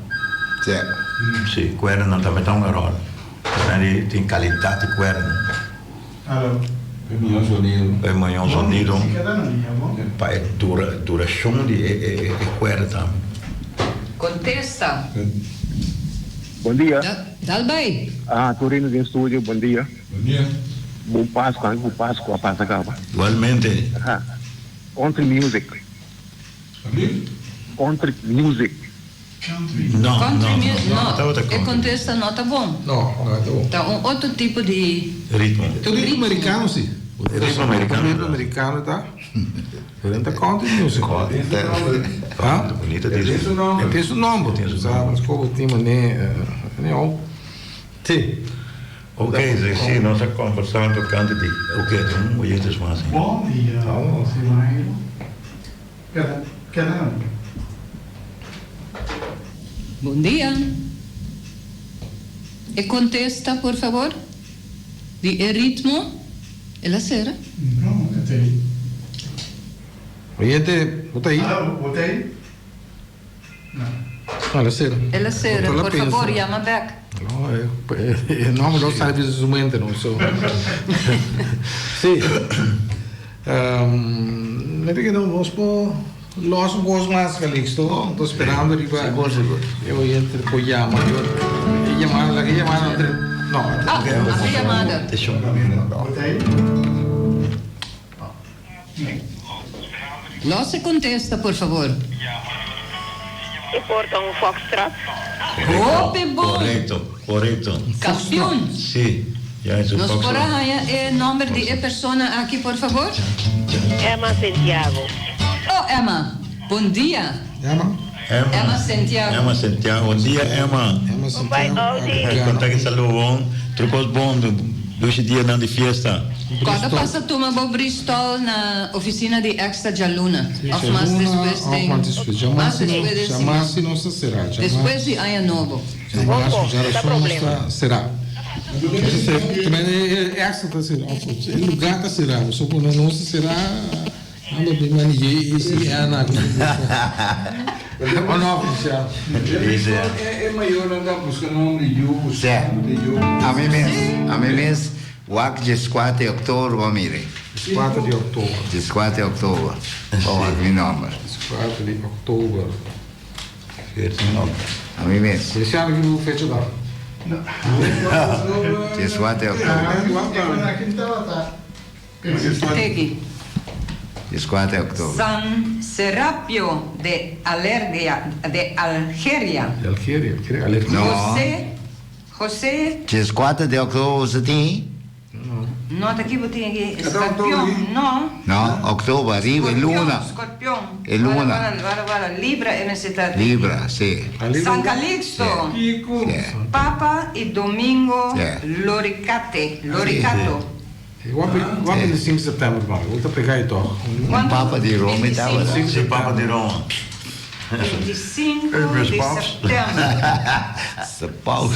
Sim, cuerda não também tem um rol. Tem qualidade de cuerda. É melhor sonido. Para duração de cuerda também. Contesta. Bom dia. Dalbai. Torino de estúdio, bom dia. Bom dia. Bom Páscoa, passa capa. Igualmente. Country music. Não. É contesta não tá bom. Não é bom. Tá outro tipo de ritmo. É o ritmo americano, sim. O ritmo americano tá. Durante a country music. Bonita disso. Tem o nome. Mas como tem mané, sim. Ok, sim, nós estamos conversando tocando de o que tem muitas mais. Bom dia. Bom dia. E contesta, por favor. De ritmo. É la sera. Não, tem. Oyente, botei. Botei? Não, la sera. É la sera, por favor, chama back. No, non sai visualmente, non so. Sì. Let que não vamos por los vos más Calixto. Estou esperando arriba. Seguro. Eu ia ter que chamar. La que llamaron entre. No. Ah, a chamada. Deixa eu Não se contesta, por favor. Importa um foxtrot. Oh, que bom! Correto. Campeão. Sim. Já é o Nos Foxtrot. porá o nome de pessoa aqui, por favor? Emma Santiago. Oh, Emma. Bom dia. Emma Santiago. Emma Santiago. Bom dia, Emma. Vai, Audi. Contact sa Luon. Trocos bom dos dias não de fiesta. Quando passa turma para Bristol na oficina de Extra de Luna? Of mais depois de... Mais depois de... Jamais não será. Depois de Ano Novo. Jamais já será. Também é extra será. O lugar tá será. Só quando não será. Ando de mania e Ana. Ou não oficial. É maior andar buscando nome de Yugo. A mim mesmo, o ac 4 de outubro, vamos ir. 4 de outubro. 4 de outubro. Vamos aqui número. 4 de outubro. A mim mesmo. Esse ano que o fecho dá. 4 de outubro. Tegi. 4 de outubro. San Serapio de Algeria. De Algeria. Não. José. 4 de outubro você tem? Não, daqui você tem aqui. Escorpião. Não. Não, outubro, arriba, Luna. Escorpião. É Luna. Agora, Libra é necessidade. Libra, sim. San Calixto. Papa e Domingo Loricato. Quando é 5 de setembro, vou pegar então. Papa de Roma estava lá. Sim, Papa de Roma. 25 de setembro. Mesmo paus.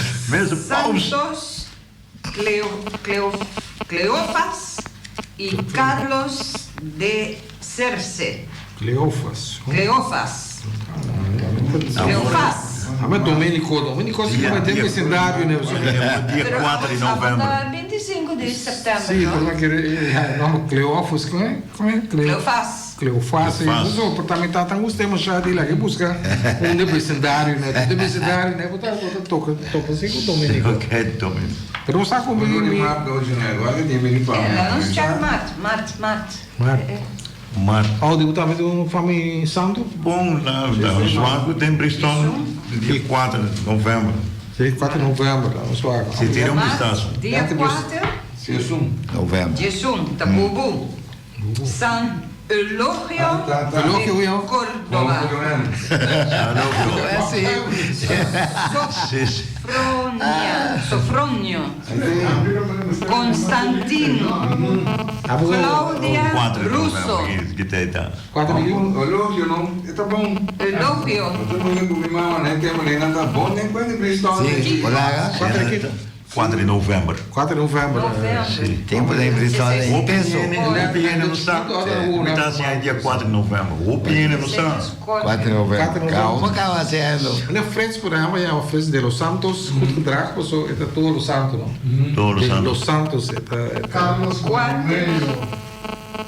Santos Cleofas e Carlos de Cerce. Cleofas. Mas Domenico se vai ter vecindário, né? Dia 4 de novembro. 25 de setembro. Sim, porque querer nome Cleofas, como é? Cleofas. O também tá tão gostando já de lá que busca de vecindário, né? Botar toca assim com Domenico. Ok, Domenico. Pero não sabe como ele mata hoje, né? Agora tem que falar. Não chama Marte. Mas, Audi, também do família Santo? bom, o Suaco tem Bristol dia 4 de novembro. Dia 4 de novembro, o Suaco. Se tira vistazo. Dia 4 Novembro. de Tabubu. San Eulogio de Córdoba. Sofronio. Constantino. Claudia Russo. Elogio não, está bom. Elogio. Todo mundo com minha mãe, né? Tem uma lenda tá bom, nem quando Bristol. Sim, olá. 4 de novembro. 4 de novembro. Tempo da impressão é intenso. O Piene não sabe. Está assim, é dia 4 de novembro. O Piene não sabe. 4 de novembro. Calma, sendo. Na frente por aí, é a festa de Los Santos, o Draco, é todo Los Santos, não? Todos os Los Santos, é... Carlos Corneiro.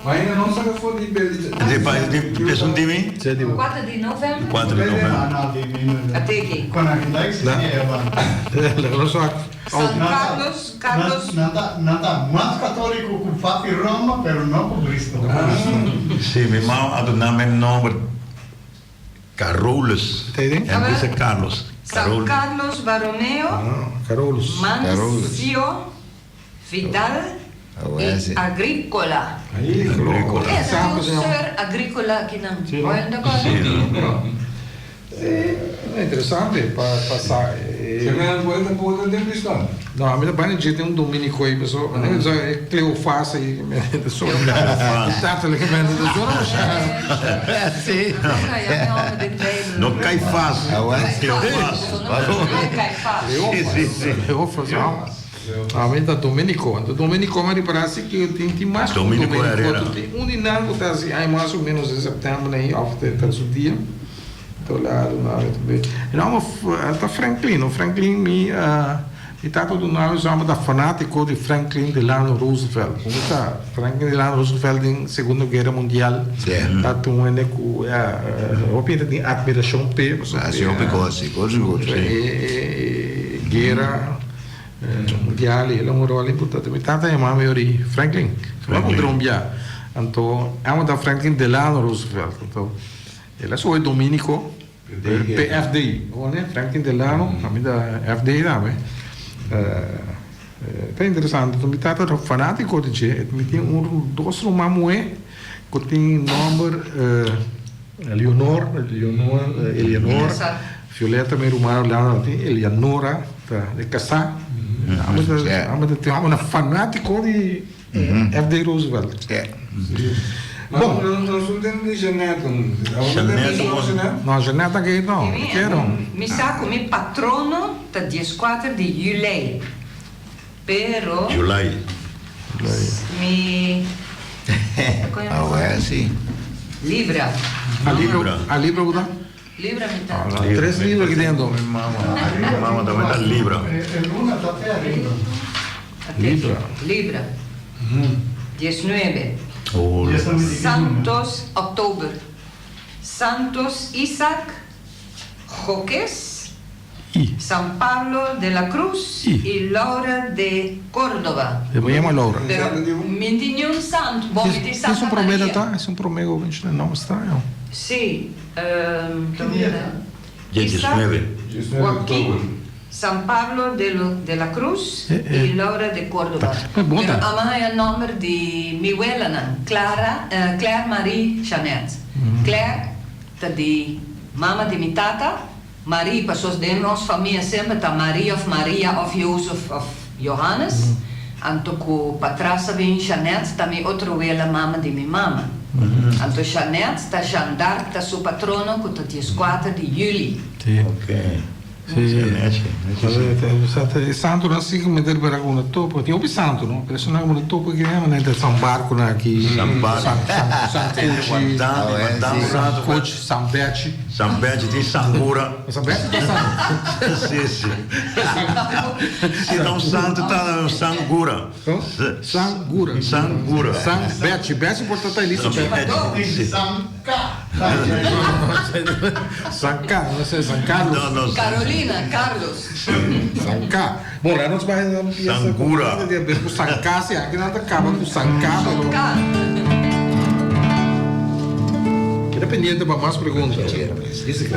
Mas ainda não sabe for de Depois um time? 4 de novembro. 4 de novembro. Até aqui. Quando a gente like se leva. Não só. San Carlos. Nada mais católico que o Papa e Roma, mas não com Cristo. Sim, meu irmão, a do nome Carolus. Entende? Dice Carlos. San Carlos Baroneo. Carolus. Mancio Vidal. E agrícola. Agrícola. É ser agrícola aqui não. É interessante para passar. Você ganha coisa boa de Bristol. Não, a minha banda tem um dominico aí, pessoal. É Cleofas aí. Tanto que vende do Zoro. Sim. Não cai fácil. Cleofas. Cleofas, não. A mim tá Domenico, mas parece que tem mais Domenico Herrera. Um dinâmico tá assim, aí mais ou menos em setembro aí, after terço dia. Tô lá, não, tá Franklin me E tanto do nome chama da fanático de Franklin Delano Roosevelt. Franklin Delano Roosevelt em Segunda Guerra Mundial. Tanto um é que opina de admiração pe. Guerra mundial ele é um rol importante. Mas tanto é uma maioria Franklin. Vamos trombia. Então é uma da Franklin Delano Roosevelt. Então ele é só dominico. PFD, Franklin Delano, a minha da FD também. É interessante, então me trata de fanático de que me tem dois mamué que tem nome Eleonora, Violeta me rumar lá tem Eleonora de casar. Tem uma fanático de FD Roosevelt. Bom, nós não temos Janeta. Não, Janeta que não. Mi sa come patrono da 14 di Julai. Pero July. mi sim. Libra. A Libra uda? Libra mi tá. 3 libras aqui dentro. Mamma também tá Libra. Luna está arriba. Libra. 19. Santos Oktober. Santos Isaac Joques, San Pablo de la Cruz y Laura de Córdoba. Me llamo Laura. Pero mi tiene un santo, bom, mi tiene Santa Es un promedio, María. tá? Es un promedio, não estranho. Sí. 19. Joaquín, San Pablo de la Cruz y Laura de Córdoba. Pero ama é o nome de mi abuela, Claire Marie Jeanette. Claire, de mama de mi tata, Marie, passos de nossa família sempre tá Maria of Joseph of Johannes. Anto com patrasa vem Jeanette, também outra abuela mama de mi mama. Anto Jeanette, tá Jeanne d'Arc, tá seu patrono, que tá 14 de julho. Ok. Santo não sei como meter para alguma topo. Tinha o santo, não? Parece não alguma topo que é, mas é São Barco aqui. São Barco. São Coach, São Bete. São Bete tem Sangura. São Bete tem Sangura. Sim. Se não santo tá Sangura. Sangura. São Bete. Bete portanto é isso. Sanca, não sei, São Carlos. Carolina, Carlos. Sanca. Bom, lá nós vamos Sangura. O Sanca, se aqui nada acaba com o Sanca. Queda pendiente para mais perguntas. Isso que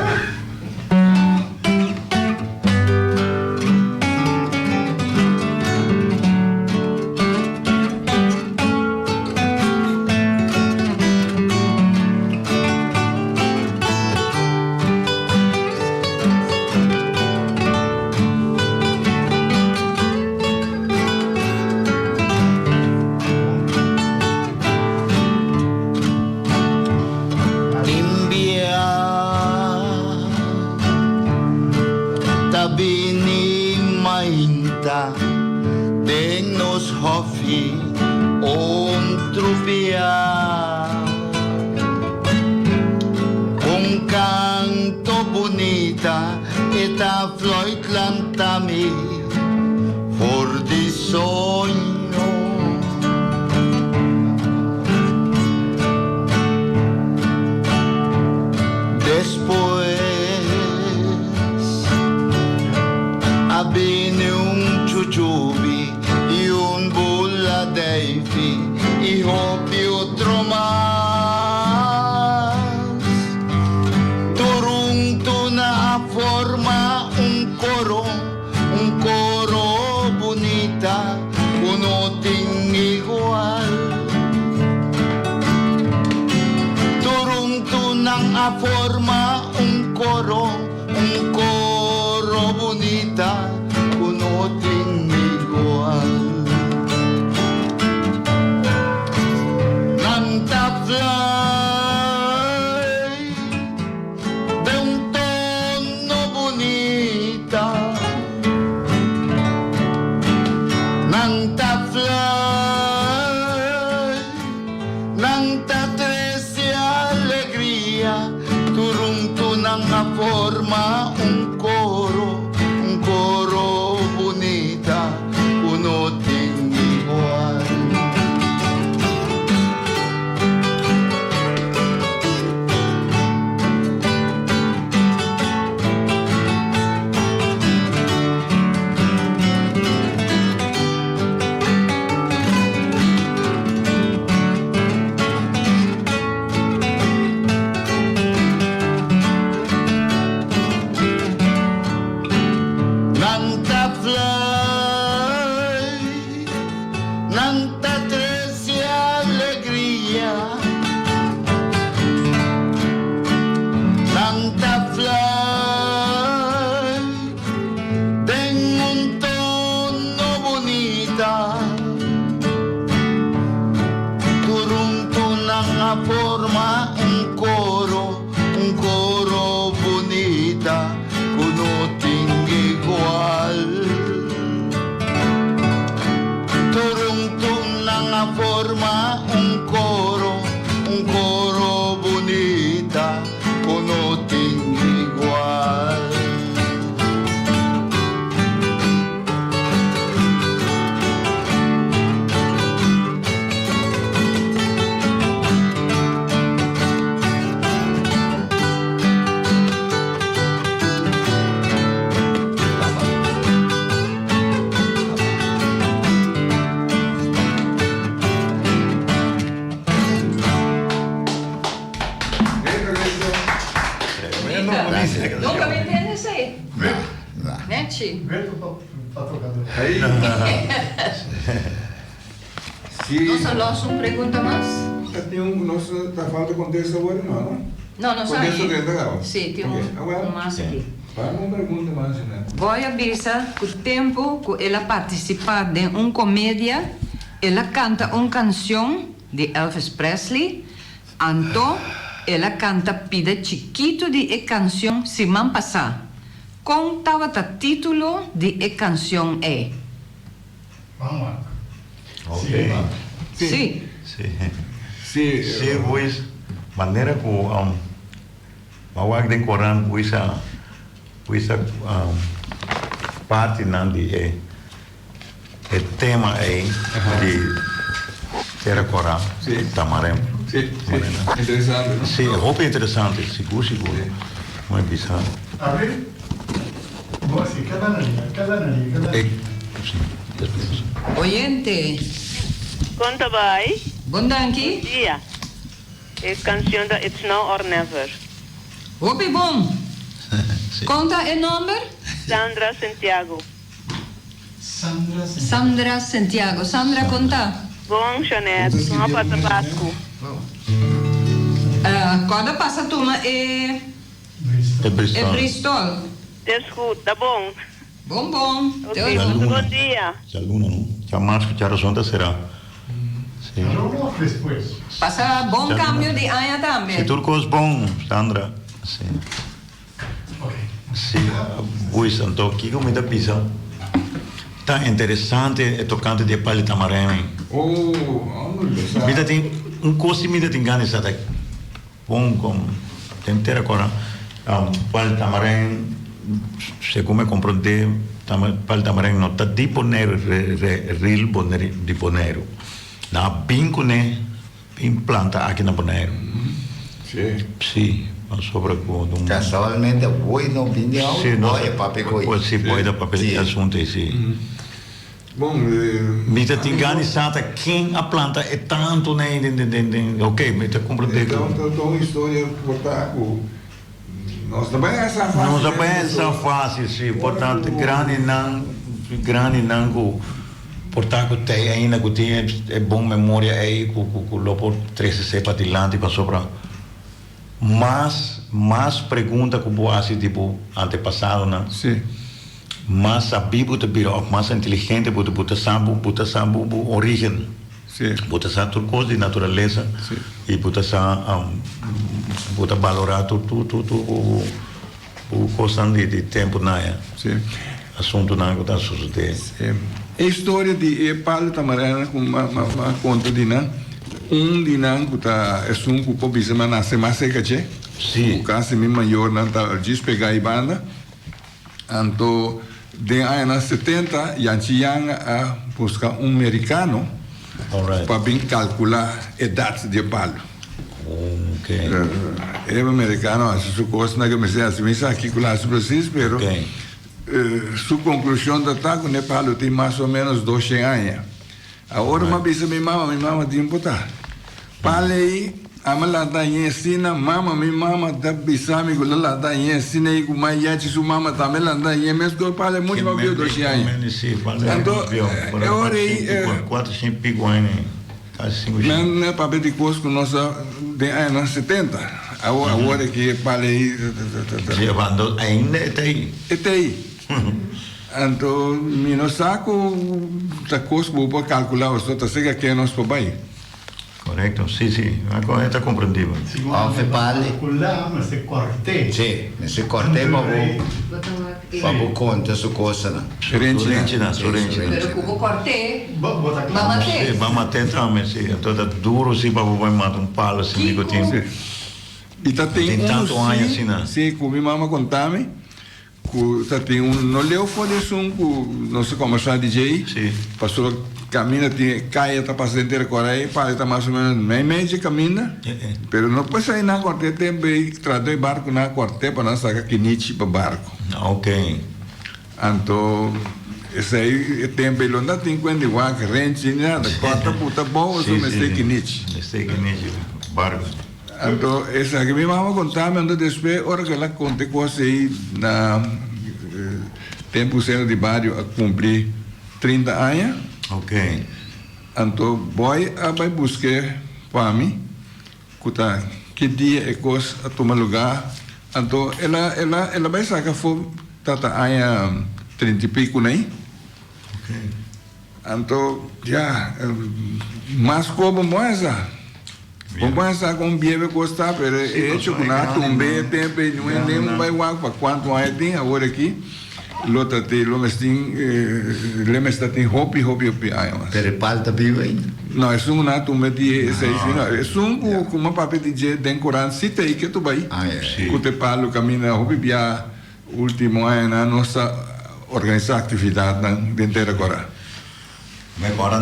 mariachi. Aí. Não só uma pergunta mais? Tem nossa, tá falta contexto agora não? Não só contexto aí. dentro da Sim, tem um mais aqui. Fala uma pergunta mais, né? Vou avisar que o tempo que ela participar de uma comédia, ela canta uma canção de Elvis Presley, então ela canta Pida Chiquito de a canção semana passada. Qual estava o título de a canção é? Vamos lá. Ok. Sim. Sim, pois, maneira que mawag din koran puisa parte nan di tema de terra coral tamarem. Sim, interessante. Não? Sim, roupa interessante, seguro. Muito bizarro. A ver, vos sí, cada nariz. Oyente. Conta vai. Bom danke. Dia. É canção da It's Now or Never. Opi bom. Conta o nome? Sandra Santiago. Sandra Santiago. Sandra, conta. Bom, Chanete. Vamos para Tabasco. Cada passa turma é Bristol. Escuta, bom. Bom. Ok, bom dia. Já luna, não? Já mais que já razão será. Sim. Passa bom câmbio de aia também. Se turco é bom, Sandra. Sim. Sim, pois então aqui como da pizza. Tá interessante é tocante de palha tamarém. Mida tem coisa mida tem ganas até. Bom como tem ter agora palha tamarém se come compreender palha tamarém não tá disponível real disponível. Na binco né implanta aqui na Bonaire. Sim. Sobre casualmente voi no opinião voi papel sim voi da papel assunto sim bom mita tingani sata quem a planta é tanto né ok mita compreender então história botar com nós também essa fácil sim portanto grande não portanto tem ainda que tem é bom memória aí com lopo 13 para dilante para sobra mais pergunta que você faz tipo antepassado, né? Sim. Mais sabido de biro, mais inteligente buta sambu origem. Sim. Buta sa tudo coisa de natureza. Sim. E buta valorar tudo o coisa de tempo naia. Sim. Assunto não está sucedendo. A história de Paulo Tamarana com uma conta de não dinang kuta esung kupo bisa mana semasa kace sim kasi mi maior nan ta diz pegar ibanda anto de anos 70 yang a buscar americano para bem calcular a idade de Paulo. Okay. Americano a su costa na que me sei assim aqui calcular su preciso pero su conclusão da taco ne Paulo tem mais ou menos 200 anos. Agora uma vez minha mama tinha botar. Palei, a malada ensina, minha mama da bisami com lá da ensina e com mais gente sua mama também lá da mesmo que palei muito mais viu do chão. Então, é hora aí 4 5 piguane, quase 5. Não é papel de coisa com nossa de anos 70. Agora que palei levando ainda é aí. Então, meu saco da coisa que vou calcular, o senhor está certo que é nosso papai. Correto, sim, agora está compreendido. Calcular, mas se corte. Sim, mas se corte para conta su coisa, né? Sorrente. Pero como corte, vamos ter também, sim. Então é duro, sim, para você matar palo, assim, nicotina. E tá tem tanto ano assim, né? Sim, com minha mama contame. Tem não leu foi isso não sei como chama DJ passou caminha cai tá passando inteira Coreia para tá mais ou menos meio de caminha pero não pode sair na corte tem bem traduzir barco na corte para não sacar quinichi para barco ok então esse aí tem bem longa tem quando igual que rente nada corta puta bom isso me sei quinichi barco. Então, essa que minha mama contava, então depois, hora que ela conta coisa aí na tempo sendo de barrio a cumprir 30 anos. Ok. Então, boy, vai buscar para mim, que dia é coisa a tomar lugar. Então, ela vai sacar for tata aia 30 e pico, né? Ok. Então, já, mas como moça? Como essa com bebê gosta, pero é chocolate, bebê, não é nem vai para quanto aí tem agora aqui. Lota te lomestin lemestatin hopi aí, mas. Pero palta vivo ainda. Não, é um nato meti é um com uma papel de decorar cita aí que tu vai. Com te palo caminha hopi bia último ano na nossa organizar atividade dentro agora. Mas agora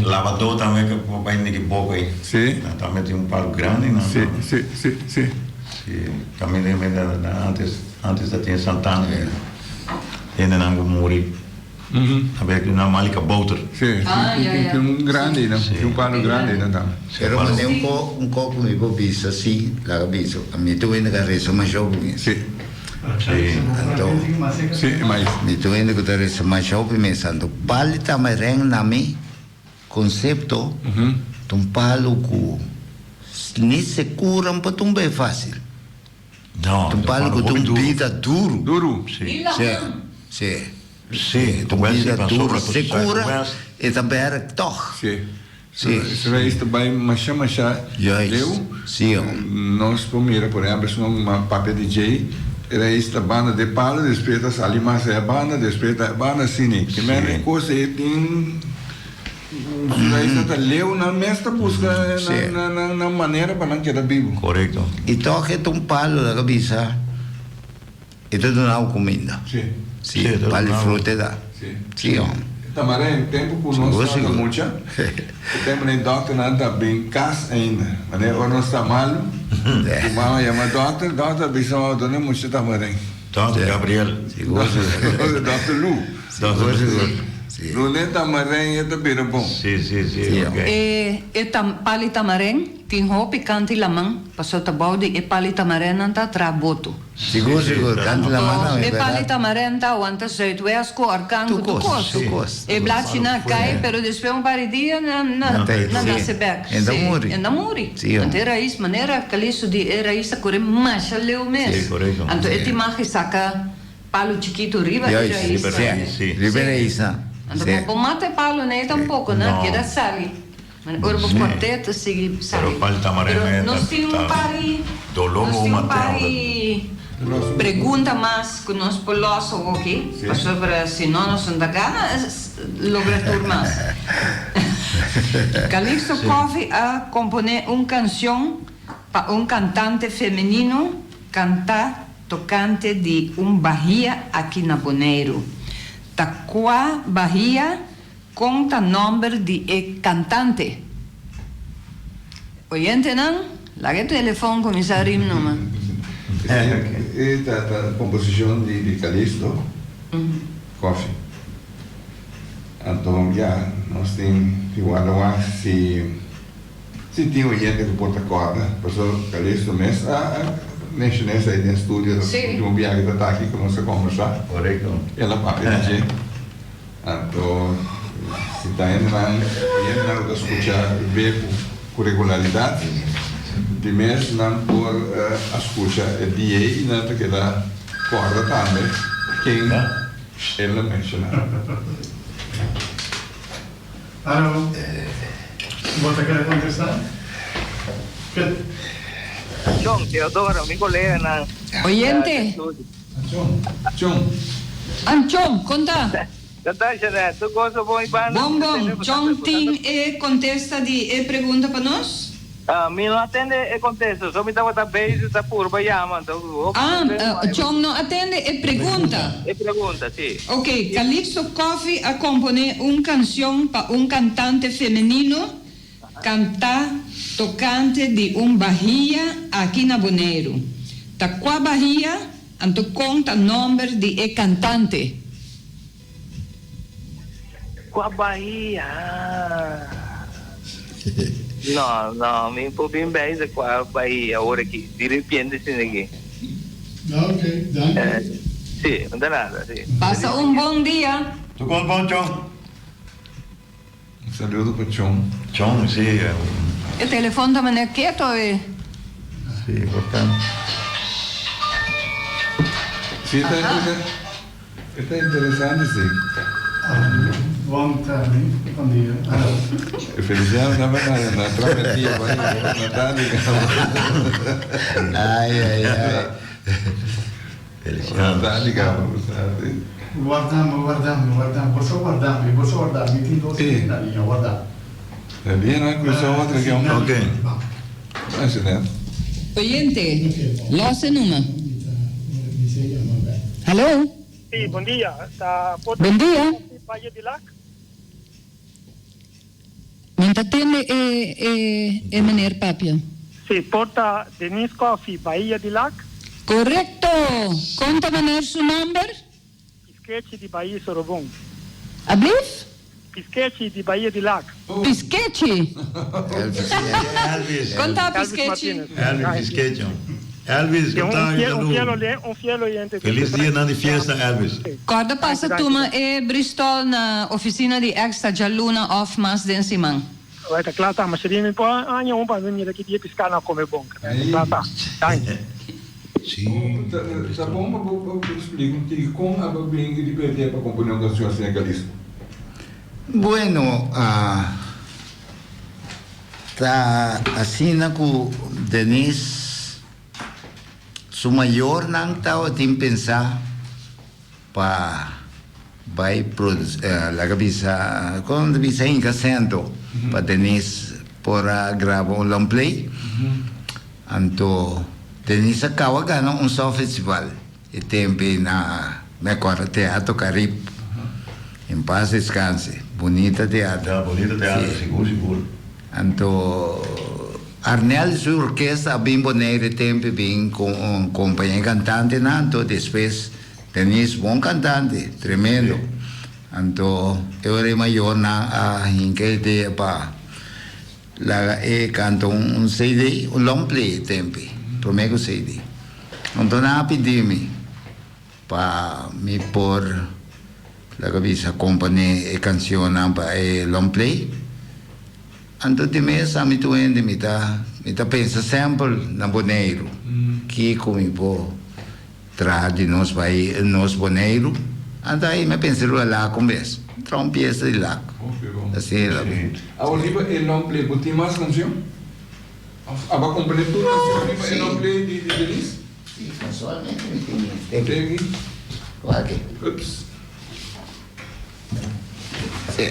lavador também que vai nem pouco aí. Sim. Também tem palo grande, não? Sim. Também antes da tinha Santana. Ainda não morri. Também na Malika Boter. Sim. Tem grande, não? Tem palo grande, não tá? Pero mas um pouco me bobis assim, lá biso. A mim tu ainda carrega mais jogo. Sim. Então, mas me tu ainda que carrega mais jogo pensando, pali tamareng nami concepto, palo cu nem se curam para tum bem fácil. Não, palo com tum vida duro. Duro, sim. Sim, tum vida duro se cura e também era toch. Sim. Isso aí também macha. Eu? Sim. Nós primeiro, por exemplo, uma papel DJ, era esta banda de palo, despeita sali mais a banda, despeita a banda assim, que mesmo coisa tem isso tá leu na mesma busca na maneira para não quedar vivo. Correto. E toque um palo da cabeça e tudo não comida. Sim, palo fruta dá. Sim. Tamarém, tempo por nós está muito. O tempo nem doctor nada bem cas ainda. Mas o nosso está mal. O mama chama doctor bisão dona muito tamarém. Doctor Gabriel. Doctor Lu. Luneta Tamarém é também bom. Sim, ok. E pali Tamarém, quem hopi canti lamang, passou tabaude e pali Tamarém anta traboto. Seguro, canti lamang. E pali Tamarém tá anta Zuidwest ko arcanco tu cos. E blachina cai, pero depois pari dia na sebek. Enda muri. Ante raiz maneira caliço de raiz corre mais leu mes. Sim, correto. Anto eti magi saca palo chiquito riba de raiz. Riba raiz. Ando po mate palo nem tampouco, né? Que da sali. Mas urbo quarteto sigi sali. Pero pali Tamarém. Nós temos pari. Pergunta mais que nós polos aqui, sobre se não nós anda gana, logra turmas. Calixto Coffee a componer canção para cantante feminino cantar tocante de Bahia aqui na Bonaire. Qual Bahia conta nome de cantante. Oyente não? Larga o telefone, comissário numa. A composição de Calixto Coffee. Então, já, nós temos que guardar se tem oyente que porta corda, pessoal Calixto mesmo, nessa aí no estúdio, um viagem que está aqui que nós conversar. Correto. Ela papel de então, se está indo não escutar ver com regularidade, de mês não por escutar o dia e não te queda corda também, quem ela menciona. Alô, você quer contestar? John, Teodoro, mi colega na... Oyente. Anchong, conta. Natasha, tu gosta bom e bom. Bom, John tem contesta de pergunta para nós? Me não atende e contesta, só me dá outra beijo, tá por bayama. John não atende e pergunta? E pergunta, sim. Ok, Calixto Coffee a componer canção para cantante feminino cantar tocante de Bahia aqui na Bonaire. Qual Bahia, anto conta nome de cantante. Qual Bahia? Não, me pô bem bem qual Bahia, agora aqui, de repente assim aqui. Ok, danke. Sí, de nada, sí. Pasa un buen día. Tu con bom, Chong? Um saludo para Chong. Chong, sí. El teléfono también es quieto. Sí, portanto. Sí, está interesante, sí. Bom dia. Feliciano também na travessia, Natália. Ai. Feliciano. Natália, Guardami. Posso guardarmi. Ti do na linha, guarda. É bem, né? Coisa outra que é um... Ok. Não é né? Oyente, losse numa. Hello? Sì, bom dia. Bom dia. Bahia de Lac? Não está tendo meneer Papia. Sì, porta Denise Coffee, Bahia de Lac. Correcto. Conta meneer seu number? Pischetti di Bahia Sorobon. Ablif? Pischetti di Bahia de Lac. Pischetti. Elvis. Conta a Elvis Pischetti. Martinez. Elvis Pisquete. Elvis, È un saludo. fielo oriente. Feliz dia na di fiesta, Elvis. Corda passa tuma e Bristol na oficina di Extra Gialluna off Mas Densiman. Guarda, claro, ma se viene un po' anche un po' venire qui di piscana come bonca. Dai. Sim. Tá bom, eu explico como a bem de perder para componer uma canção assim galista. Bueno, tá assim com Denise. Su maior não estava a pensar para vai produzir a cabeça quando bisa em casento para Denise para gravar long play. Então Denise acaba ganhando só festival e tempo na Mecora Teatro Caribe. Em paz descanse, bonita teatro. Bonita teatro, seguro. Então Arnel sua orquestra bem bonita tempo bem com companhia cantante nanto depois Denise bom cantante tremendo então eu era maior na em que dia para lá canto CD long play tempo primeiro CD então na pedi-me para me pôr la cabeça companhia e canção para long play. Anto di me sa mi tuende mi ta pensa sempre na boneiro que come po tra di nos boneiro andai me pensero lá com vez tra un pieza di lá assim lá A Oliva é long play, botem mais canção? A vai comprar tudo canção é long play de Denise? Sim, casualmente me tem aqui. Aqui. Ups. Sim.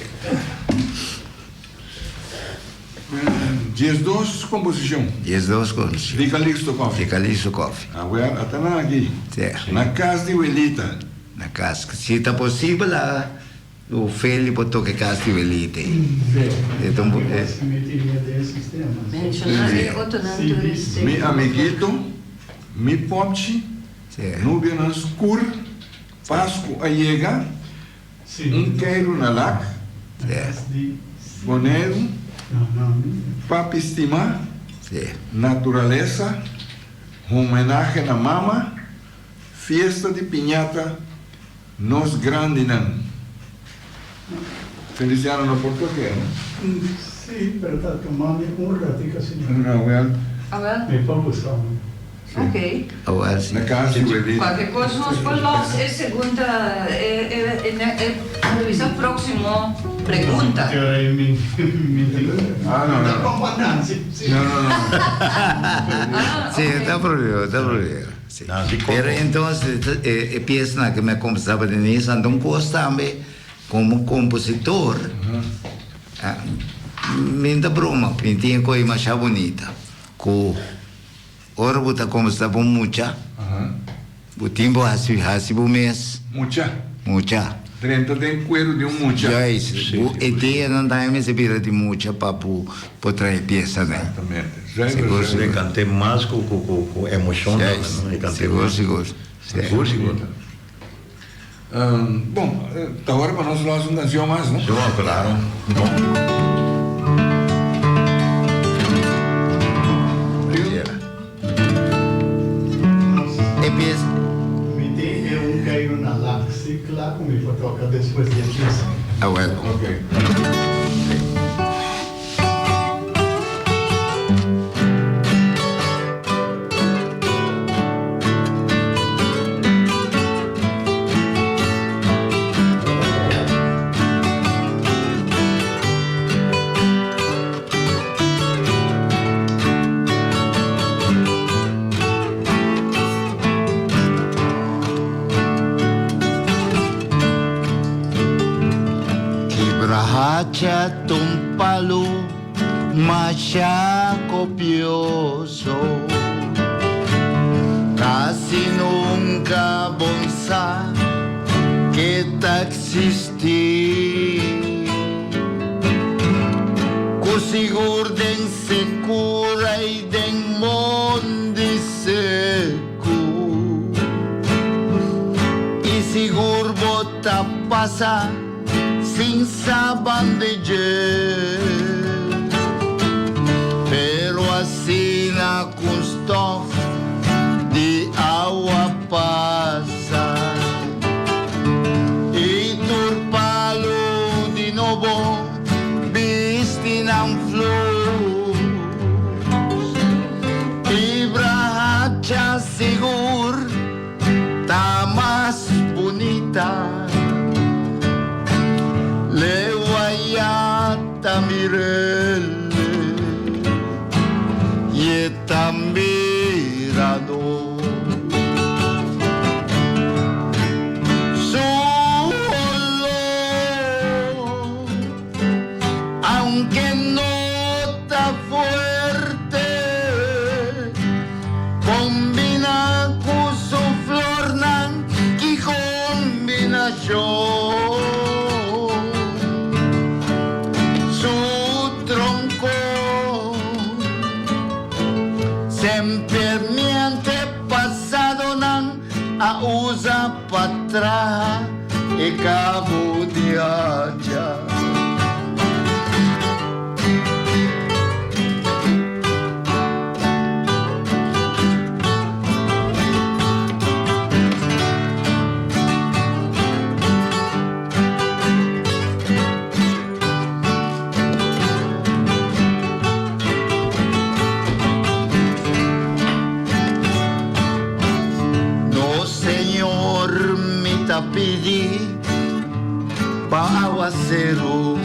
Dias 2 composição. De Calixto Coffee. Agora até na aqui. Certo. Na casa de Welita. Na casa. Se está possível lá o Feli botou que casa de Welita. Então Mi amiguito, mi popchi, nubia na escur, Páscoa a llegar, queiro na lac, boneiro, papi estimar, natureza, homenagem na mama, fiesta de piñata, nos grandinan. Feliciano no português, não? Sì, però tanto mandi un ratico assim. Não, well. Mi fa buscar. Ok. Na casa de Welita. Qualquer coisa nós falamos é segunda, revisa próximo pergunta. Ah, não, não. Não. Sim, está problema. Pero entonces empieza que me conversaba de nisso, então também como compositor, minha broma, pintinha coisa mais bonita, com ora buta conversava muita, o tempo hasi o mês, muita. Dentro tem cuero de mucha. Já isso. E dia não dá mais vira de mucha para trazer peça, né? Exatamente. Seguro. Cantei mais com emoção, né? Seguro. Bom, tá hora para nós falar uma canção mais, não? Claro. Empieza. hay una laxicla como me toca después de aquí. Ah, bueno. Okay. Hacha un palo masya copioso, casi nunca bonsa que ta existir. Kusigur den secura y den mondi seco, y sigur bota pasa sin saban de pero así na custo de agua pasa y turpalo de nuevo vistinan flor y bracha sigur ta más bonita. Le guayata mirele y está mirando su olor, aunque no está fuerte, combina con su flor nan que combinación. A usa patra e cabo de aja. Pidi pa aguacero,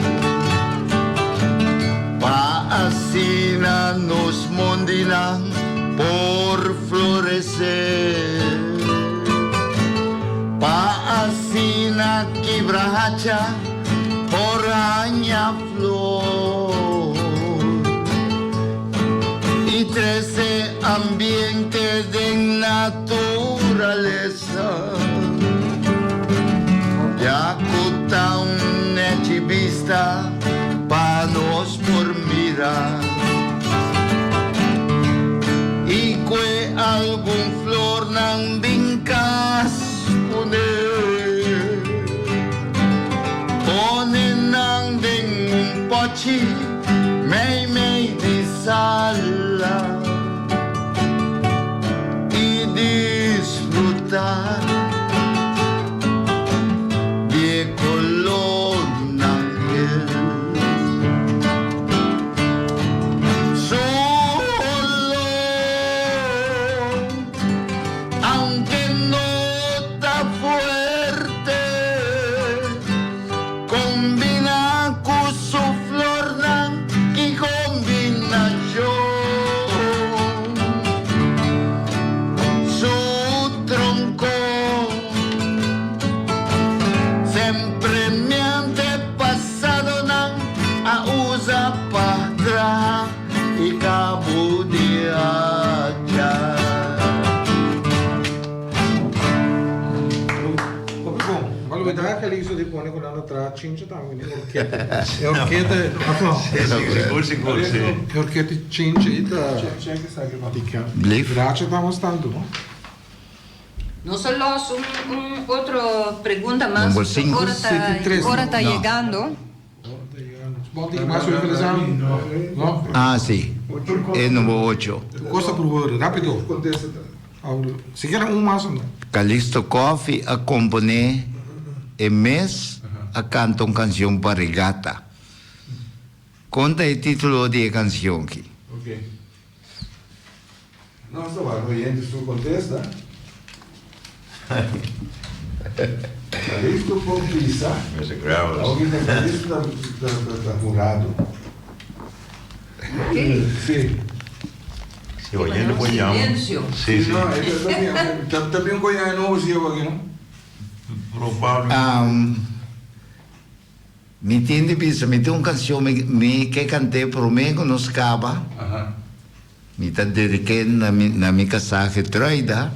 pa asina nos mondinan por florecer, pa asina quebracha por aña flor y 13 ambiente de naturaleza. Yakuta un nechivista pa nos por mirar y que algún flor nan vincas ponen nan den un pochi mei di sala y disfrutar cince tammi orchete sicuro sì orchete cince c'è che sta che grazie estamos tanto no no solo un otro pregunta más ahora está llegando no? Ah sì è numero 8 cosa per rápido si quieren un más Calixto Coffee a componer e mês a cantar uma canção para regata. Conta o título da canção aqui. Ok. Nossa, o oyente su contesta. Calixto Coffee, alguém tem Calixto da jurado. Ok. Sim. Se o oyente pode chamar. Silêncio. Sim, sim. Não, também conhece novo seu aqui, não? Provavelmente. Me entende, bisa? Me tem uma canção que cantei para mim que nos acaba. Me está dedicando na minha casagem troida.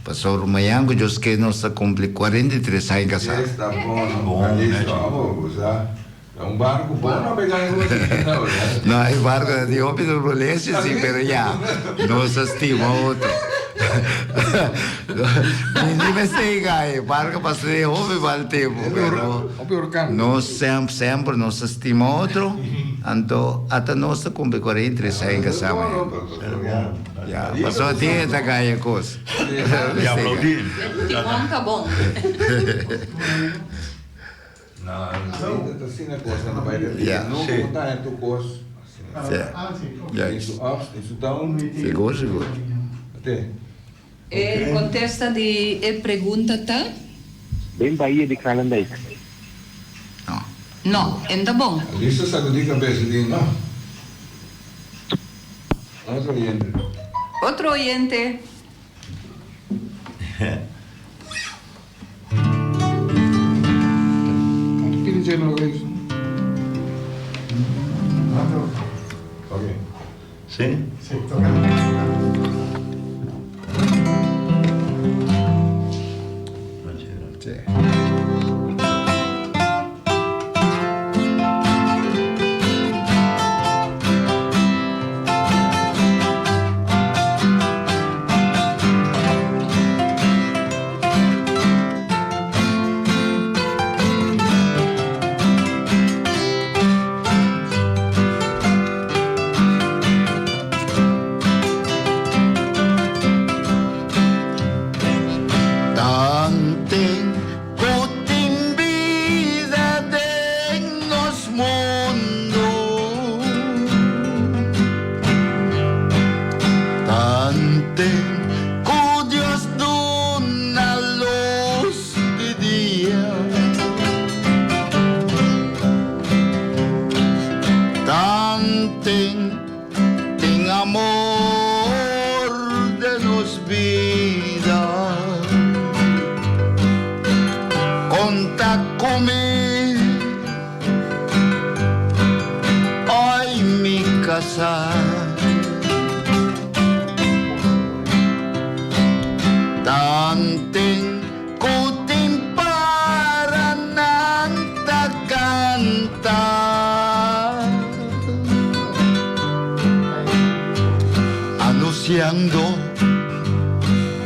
Passou o manhã que eu que nós cumpre 43 anos casados. Está bom, Calixto, vamos usar. É um barco bom para pegar em Não, é barco de homem do rolês, sim, mas já, nós estimamos outro. Ninguém sei que barco para ser homem vale tempo, mas nós sempre nós estimamos outro, então até nós cumpre 43 anos casados. Já, passou a dia da ganha coisa. E aplaudir. Timão tá bom. Não, assim é coisa, não vai repetir. Yeah. Não contar em tu coisa. Isso down. Seguro. Até. Contesta de pergunta, tá? Bem Bahia de Calandei. Não, ainda bom. Isso sabe de cabeça de não? Outro oyente. Ok. Sim? Sim, toca.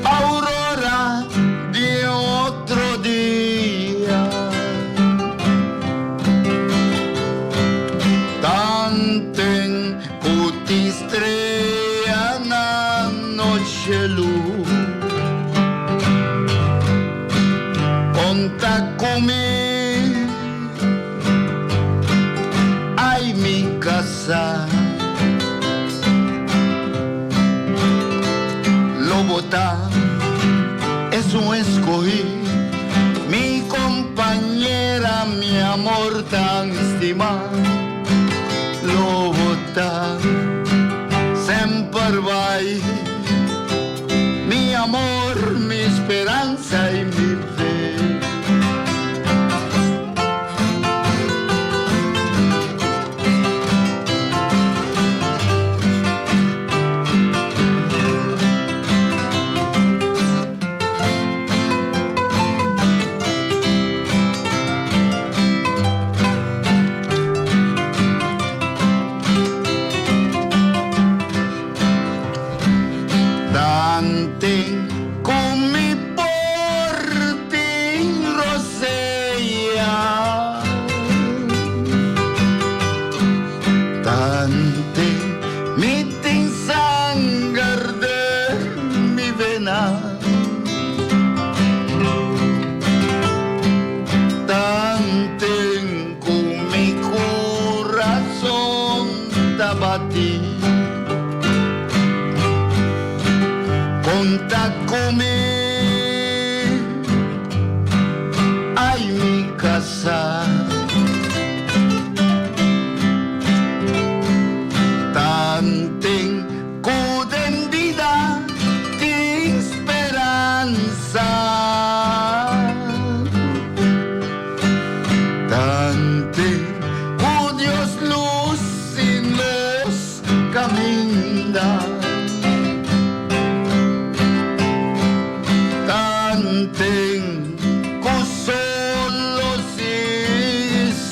Aurora de otro día. Tanten uti estrella na noche luz. Conta comigo, ay mi casa. Es un escogí, mi compañera, mi amor tan estimado, lo bota, siempre va ahí, mi amor, mi esperanza y mi fe.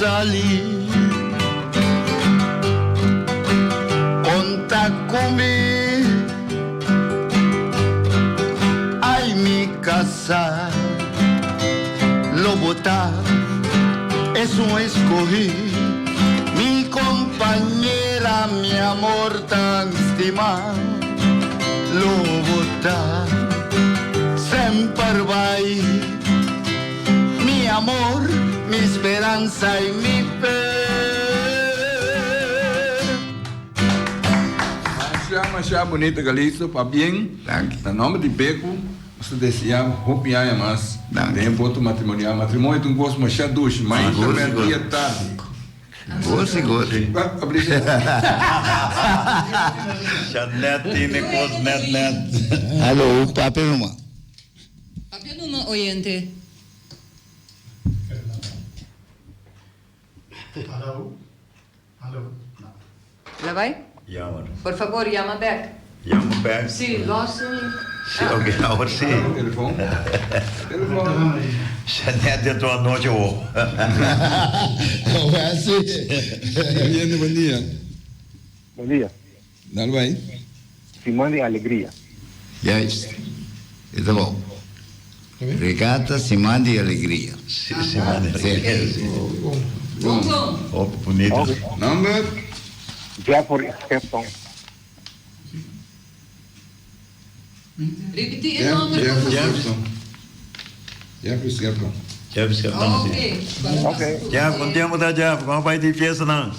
sali. Conta comigo, ai me casar, lo botar, es un escogí. Mi compañera, mi amor tan estimado, lo botar, sempre vai. Mi amor, mi esperanza y mi fe. Mas bonita, Calixto, para bem. No nome de Beco, você deseja roupiar mais. Tempo outro matrimonial. Matrimônio é um gosto mais duche, mas também dia tarde. Gosto. Net. Alô, papi numa. Papi numa, oyente. Alô. ¿La vai? Llama. Por favor, llama back. Llama back. Sí, lost. Sí, ok, ahora sí. Telefone. Janete, tua noite, ô. Bom dia. Bom dia. Dá vai. Simão de Alegria. Yes. Tá bom. Regata Simão de Alegria. Simão de Alegria. Bom. Bonito. Number? Jeffrey Skepton. Repetir o nome. Jeffrey Skepton. Ok. Jeff, quanto tempo dá, Jeff? Como vai de festa, não?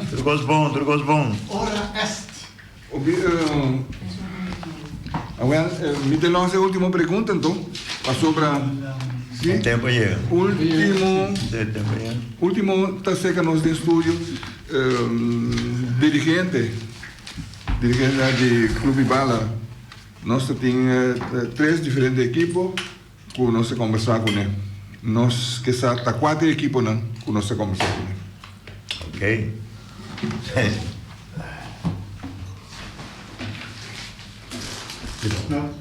Tudo gosto bom. Ora est. Me dê nossa última pergunta, então. Passou para... Sim? Tempo aí. Último, está cerca nós do estúdio, dirigente de Clube Bala. Nós temos 3 diferentes equipes que nós conversar com ele. Nós que está 4 equipes não, que nós conversar com ele. Ok. Não.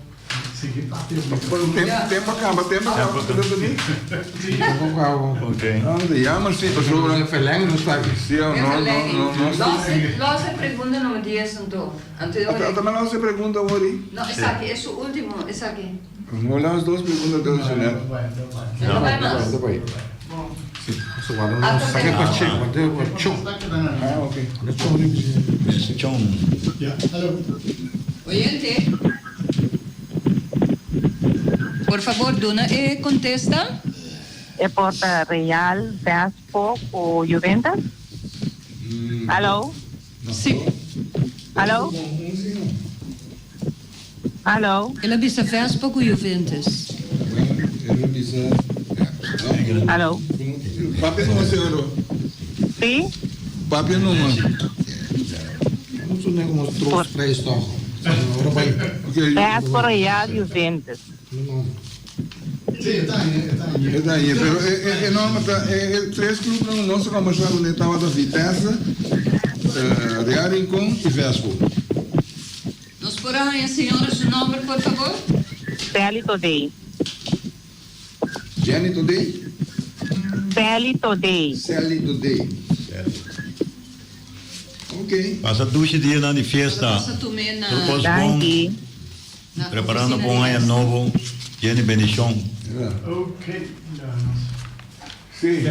Seguir papi. Tempo acaba. Ok. Ja, maar zie je, verlengen nos está aqui. sim ou não. Nossa pergunta número 10, então. Também nossa pergunta, Ori. Não, essa aqui, esse último, essa aqui. Vamos olhar as 2 perguntas do Janete. Não vai mais. Depois. Bom. Sim, saque para cheio, Ah, ok. Alô. Oyente. Por favor, Duna, contesta. É Porta Real, Vespo ou Juventus? Alô? Sim. Alô? Alô? Ela avisa Vespo com Juventus. Alô? Papi não, senhor. Sim? Papi não. Não sou nem como trouxe para isso. Agora vai. Vespo Real, Juventus. Sim, está aí. Pero enorme, 3 clubes não se conversaram, né? Estava da Vitesse, Real Rincón e Vespo. Nos porá a senhora seu nome, por favor? Sally Today. Jenny Today? Sally Today. Ok. Passa 2 dias na de festa. Passa também na... Daqui. Preparando para um ano novo. Jenny Benichon. Ok. Sim.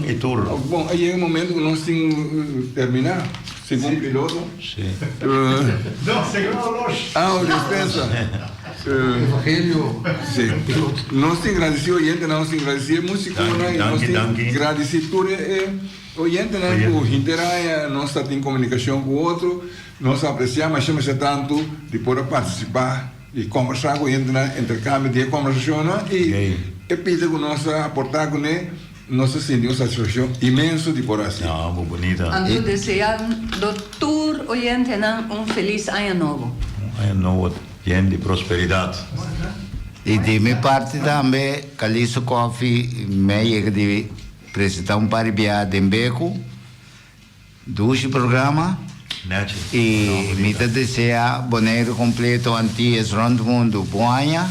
E turno. Bom, aí é o momento que nós temos que terminar. Segundo piloto. Sim. Não, segundo o dispensa. Evangelho. Sim. Nós temos que agradecer o oyente, nós temos que agradecer a música, nós temos que agradecer tudo o oyente, por interagir, nós estamos em comunicação com o outro, nós apreciamos, achamos tanto de poder participar e conversar com o oyente, intercâmbio de conversação e pedir que nós aportar com ele, nós sentimos satisfação imensa de por assim. Ah, muito bonita. Antes desejar doutor oyente feliz ano novo. Ano novo, lleno de prosperidade. E de minha parte também, Calixto Coffee, meio de apresentar paribia de Beco, 2 programas, e me deseja boneiro completo antes rondo mundo, boanha,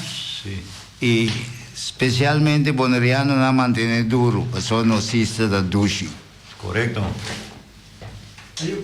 e Specialmente boneriano na mantiene duro, sono sista da dushi. Correcto.